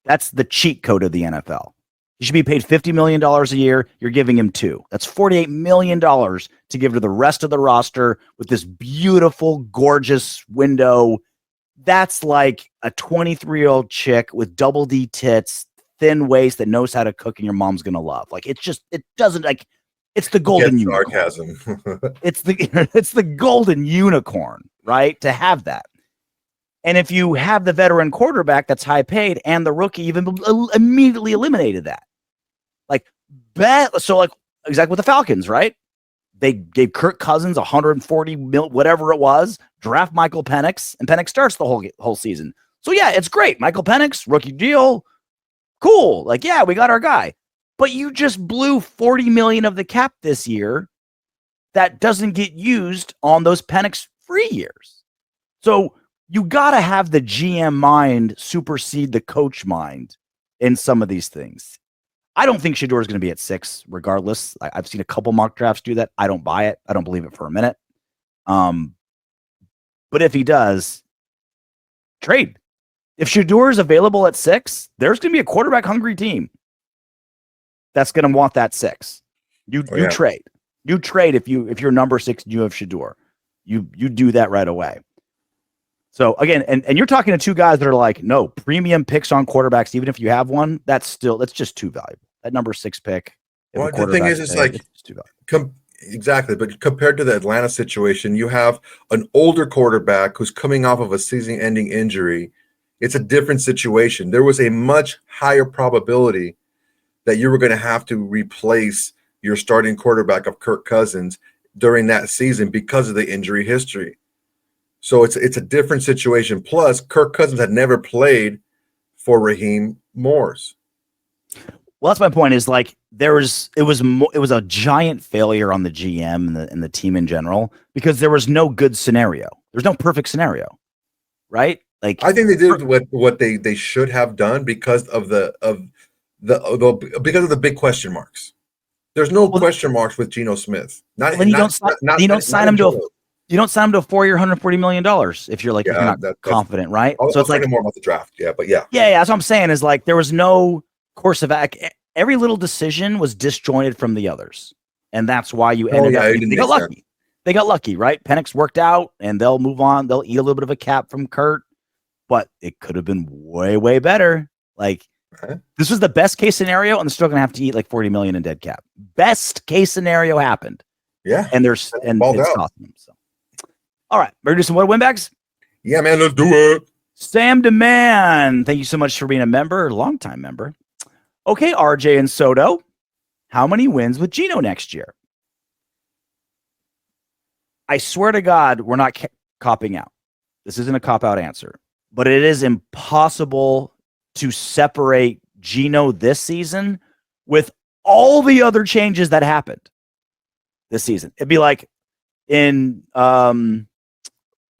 That's the cheat code of the NFL. He should be paid $50 million a year. You're giving him $2 million. That's $48 million to give to the rest of the roster with this beautiful, gorgeous window. That's like a 23-year-old chick with double D tits, thin waist that knows how to cook and your mom's going to love. It's the golden unicorn.
Sarcasm.
it's the golden unicorn, right? To have that. And if you have the veteran quarterback that's high paid and the rookie, even immediately eliminated that. Exactly with the Falcons, right? They gave Kirk Cousins 140 mil, whatever it was, draft Michael Penix, and Penix starts the whole season. So yeah, it's great. Michael Penix, rookie deal, cool. We got our guy. But you just blew $40 million of the cap this year that doesn't get used on those Penix free years. So you got to have the GM mind supersede the coach mind in some of these things. I don't think Shedeur is going to be at 6 regardless. I've seen a couple mock drafts do that. I don't buy it. I don't believe it for a minute. But if he does, trade. If shedeur is available at 6, there's going to be a quarterback hungry team that's going to want that 6. You trade. You trade if you're number 6 and you have shedeur. You do that right away. So again, and you're talking to two guys that are like, no, premium picks on quarterbacks, even if you have one, that's just too valuable. That number 6 pick.
Well, the thing is, it's like
it's too valuable.
Exactly, but compared to the Atlanta situation, you have an older quarterback who's coming off of a season-ending injury. It's a different situation. There was a much higher probability that you were going to have to replace your starting quarterback of Kirk Cousins during that season because of the injury history. So it's a different situation. Plus, Kirk Cousins had never played for Raheem Morris.
Well, that's my point. Is like it was a giant failure on the GM and the team in general because there was no good scenario. There's no perfect scenario, right? Like
I think they did what they should have done because of the big question marks. There's no question marks with Geno Smith. You don't
sign him to a 4-year, $140 million if you're like, if you're not confident, right?
So it's like more about the draft. Yeah.
That's what I'm saying is like, there was no course of action. Every little decision was disjointed from the others. And that's why you ended up, they got lucky. They got lucky, right? Penix worked out and they'll move on. They'll eat a little bit of a cap from Kurt, but it could have been way, way better. Like, this was the best case scenario, and they're still going to have to eat like $40 million in dead cap. Best case scenario happened.
Yeah.
And it's costing them. So, all right. Ready to do some what windbags?
Yeah, man. Let's do it.
Sam Demand. Thank you so much for being a member, longtime member. Okay, RJ and Soto. How many wins with Geno next year? I swear to God, we're not copping out. This isn't a cop-out answer. But it is impossible to separate Geno this season with all the other changes that happened this season. It'd be like in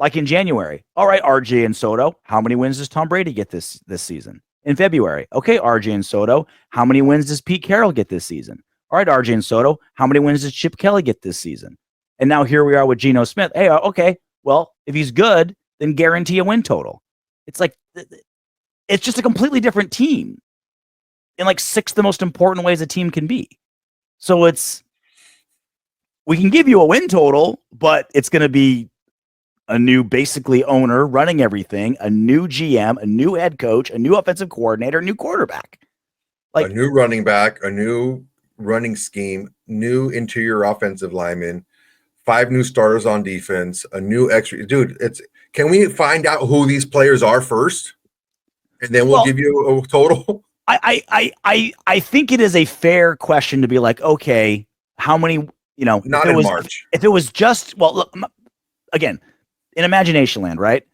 January. All right, RJ and Soto, how many wins does Tom Brady get this season? In February, okay, RJ and Soto, how many wins does Pete Carroll get this season? All right, RJ and Soto, how many wins does Chip Kelly get this season? And now here we are with Geno Smith. Hey, okay, well, if he's good, then guarantee a win total. It's like, it's just a completely different team in like 6 the most important ways a team can be. So we can give you a win total, but it's going to be a new basically owner running everything, a new GM, a new head coach, a new offensive coordinator, a new quarterback.
Like a new running back, a new running scheme, new interior offensive lineman, 5 new starters on defense, a new extra dude. Can we find out who these players are first? And then we'll give you a total.
I think it is a fair question to be like, okay, how many,
not in March.
If it was just, well, look, again, in imagination land, right?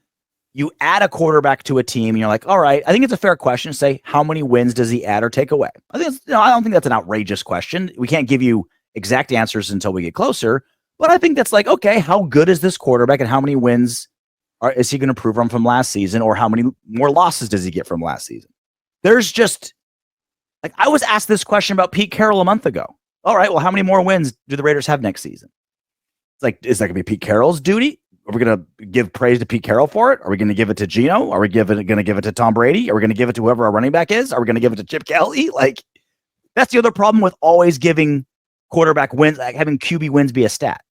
You add a quarterback to a team and you're like, all right, I think it's a fair question to say, how many wins does he add or take away? I don't think that's an outrageous question. We can't give you exact answers until we get closer, but I think that's like, okay, how good is this quarterback and how many wins is he going to prove from last season, or how many more losses does he get from last season? There's just like, I was asked this question about Pete Carroll a month ago. All right, well, how many more wins do the Raiders have next season? It's like, is that going to be Pete Carroll's duty? Are we going to give praise to Pete Carroll for it? Are we going to give it to Geno? Are we going to give it to Tom Brady? Are we going to give it to whoever our running back is? Are we going to give it to Chip Kelly? Like, that's the other problem with always giving quarterback wins, like having QB wins be a stat.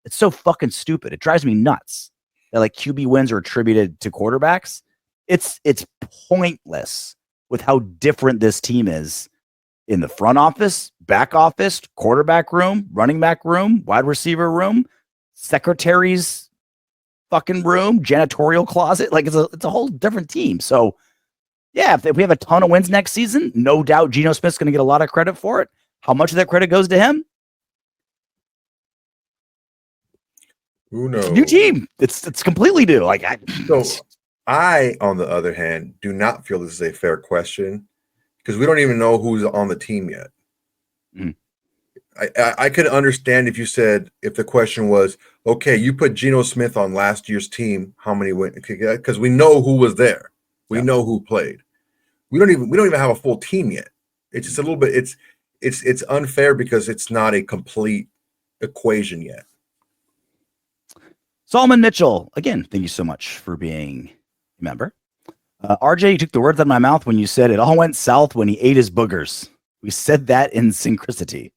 It's so fucking stupid. It drives me nuts that like QB wins are attributed to quarterbacks. It's pointless with how different this team is in the front office, back office, quarterback room, running back room, wide receiver room, secretaries fucking room, janitorial closet. Like it's a whole different team. So yeah, if we have a ton of wins next season, no doubt Geno Smith's going to get a lot of credit for it. How much of that credit goes to him?
Who knows?
It's a new team. It's completely new. Like
I, on the other hand, do not feel this is a fair question because we don't even know who's on the team yet.
Mm.
I could understand if the question was, okay, you put Geno Smith on last year's team, how many went? Because we know who was there. We know who played. We don't even have a full team yet. It's just a little bit, it's unfair because it's not a complete equation yet.
Solomon Mitchell, again, thank you so much for being a member. RJ, you took the words out of my mouth when you said it all went south when he ate his boogers. We said that in synchronicity.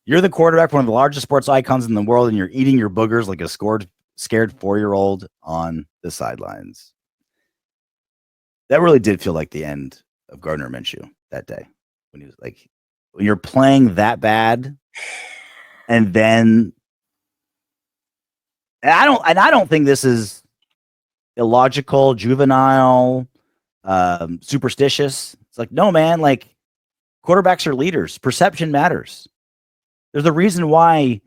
You're the quarterback, one of the largest sports icons in the world, and you're eating your boogers like a scared 4-year-old on the sidelines. That really did feel like the end of Gardner Minshew that day. When he was like, when you're playing that bad, and then I don't think this is illogical, juvenile, superstitious. It's like, no, man, like quarterbacks are leaders. Perception matters. There's a reason why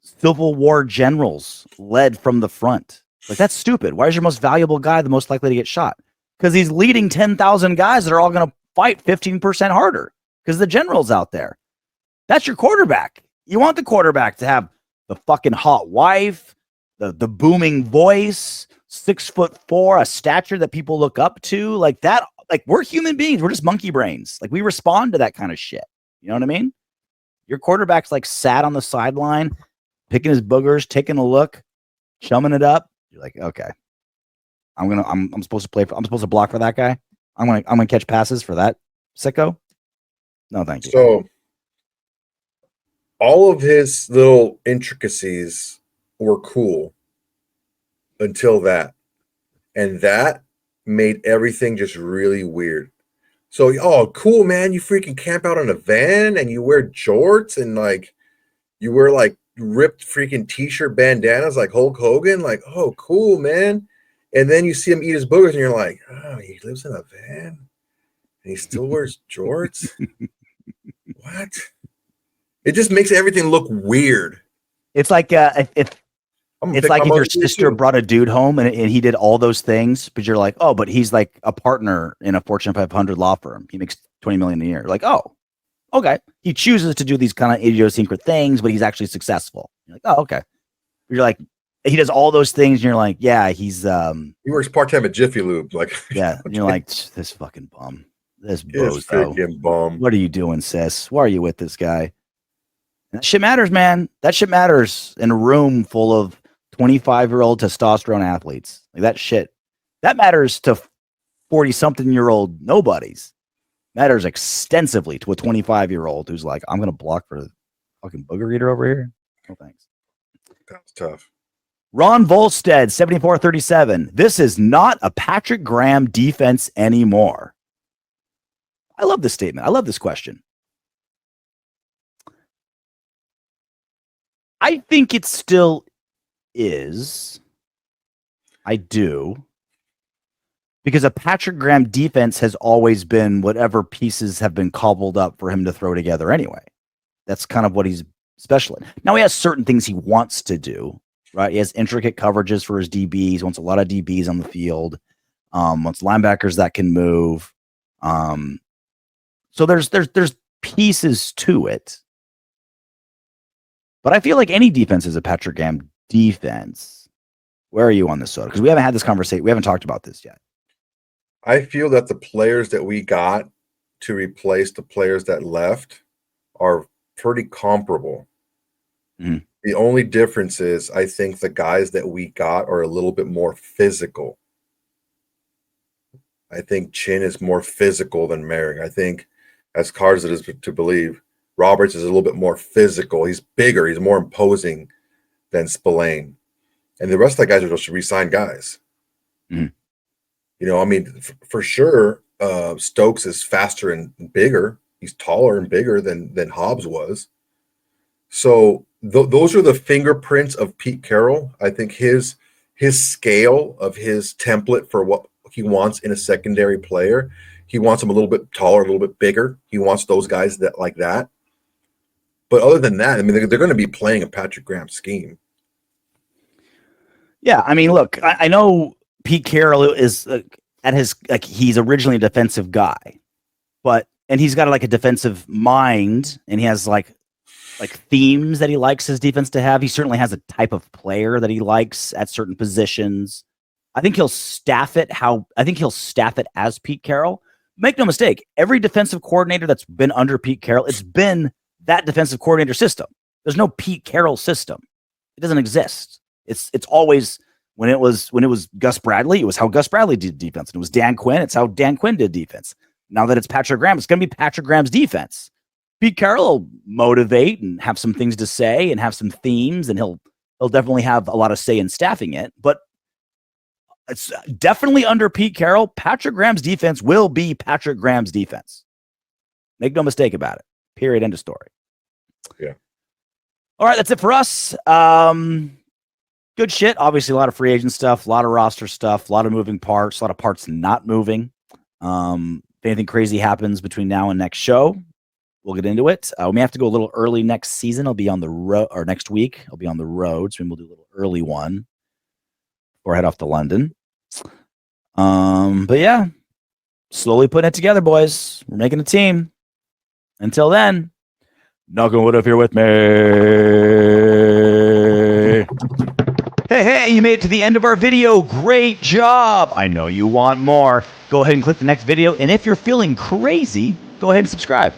Civil War generals led from the front. Like, that's stupid. Why is your most valuable guy the most likely to get shot? Because he's leading 10,000 guys that are all going to fight 15% harder because the general's out there. That's your quarterback. You want the quarterback to have the fucking hot wife, the booming voice, 6'4", a stature that people look up to, like that. Like, we're human beings. We're just monkey brains. Like, we respond to that kind of shit. You know what I mean? Your quarterback's like sat on the sideline, picking his boogers, taking a look, chumming it up. You're like, okay, I'm supposed to play. I'm supposed to block for that guy. I'm gonna catch passes for that sicko. No, thank you.
So all of his little intricacies were cool until that, and that made everything just really weird. So, oh, cool, man, you freaking camp out on a van and you wear jorts and like you wear like ripped freaking t-shirt bandanas like Hulk Hogan. Like, oh, cool, man. And then you see him eat his boogers and you're like, oh, he lives in a van and he still wears jorts. What? It just makes everything look weird.
It's like it's like if your sister brought a dude home and he did all those things, but you're like, oh, but he's like a partner in a Fortune 500 law firm. He makes $20 million a year. Like, oh, okay. He chooses to do these kind of idiosyncratic things, but he's actually successful. You're like, oh, okay. You're like, he does all those things, and you're like, yeah, he's
he works part-time at Jiffy Lube. Like,
yeah. And you're like, this fucking bum. This
freaking bum.
What are you doing, sis? Why are you with this guy? And that shit matters, man. That shit matters in a room full of 25-year-old testosterone athletes. Like, that shit, that matters to 40-something-year-old nobodies. Matters extensively to a 25-year-old who's like, I'm gonna block for the fucking booger eater over here. No thanks.
That's tough.
Ron Volstead, 7437. This is not a Patrick Graham defense anymore. I love this statement. I love this question. I think it still is. I do. Because a Patrick Graham defense has always been whatever pieces have been cobbled up for him to throw together anyway. That's kind of what he's special in. Now, he has certain things he wants to do, right? He has intricate coverages for his DBs. He wants a lot of DBs on the field. Wants linebackers that can move. So there's pieces to it. But I feel like any defense is a Patrick Graham defense. Where are you on this, Soda? Because we haven't had this conversation. We haven't talked about this yet.
I feel that the players that we got to replace the players that left are pretty comparable.
Mm-hmm.
The only difference is I think the guys that we got are a little bit more physical. I think Chinn is more physical than Moehrig. I think, as hard as it is to believe, Roberts is a little bit more physical. He's bigger. He's more imposing than Spillane. And the rest of the guys are just re-signed guys.
Mm-hmm.
You know, I mean, for sure, Stokes is faster and bigger. He's taller and bigger than Hobbs was. So those are the fingerprints of Pete Carroll. I think his scale of his template for what he wants in a secondary player, he wants them a little bit taller, a little bit bigger. He wants those guys that like that. But other than that, I mean, they're going to be playing a Patrick Graham scheme.
Yeah, I mean, look, I know Pete Carroll is at his, like, he's originally a defensive guy, and he's got like a defensive mind, and he has like themes that he likes his defense to have. He certainly has a type of player that he likes at certain positions. I think he'll staff it as Pete Carroll. Make no mistake, every defensive coordinator that's been under Pete Carroll, it's been that defensive coordinator system. There's no Pete Carroll system. It doesn't exist. It's always When it was Gus Bradley, it was how Gus Bradley did defense. And it was Dan Quinn, it's how Dan Quinn did defense. Now that it's Patrick Graham, it's going to be Patrick Graham's defense. Pete Carroll will motivate and have some things to say and have some themes, and he'll definitely have a lot of say in staffing it. But it's definitely under Pete Carroll, Patrick Graham's defense will be Patrick Graham's defense. Make no mistake about it. Period. End of story.
Yeah.
All right, that's it for us. Good shit. Obviously, a lot of free agent stuff, a lot of roster stuff, a lot of moving parts, a lot of parts not moving. If anything crazy happens between now and next show, we'll get into it. We may have to go a little early next season. I'll be on the road, or next week. I'll be on the road, so we'll do a little early one before I head off to London. But yeah, slowly putting it together, boys. We're making a team. Until then, knock on wood if you're with me. Hey, you made it to the end of our video. Great job. I know you want more. Go ahead and click the next video. And if you're feeling crazy, go ahead and subscribe.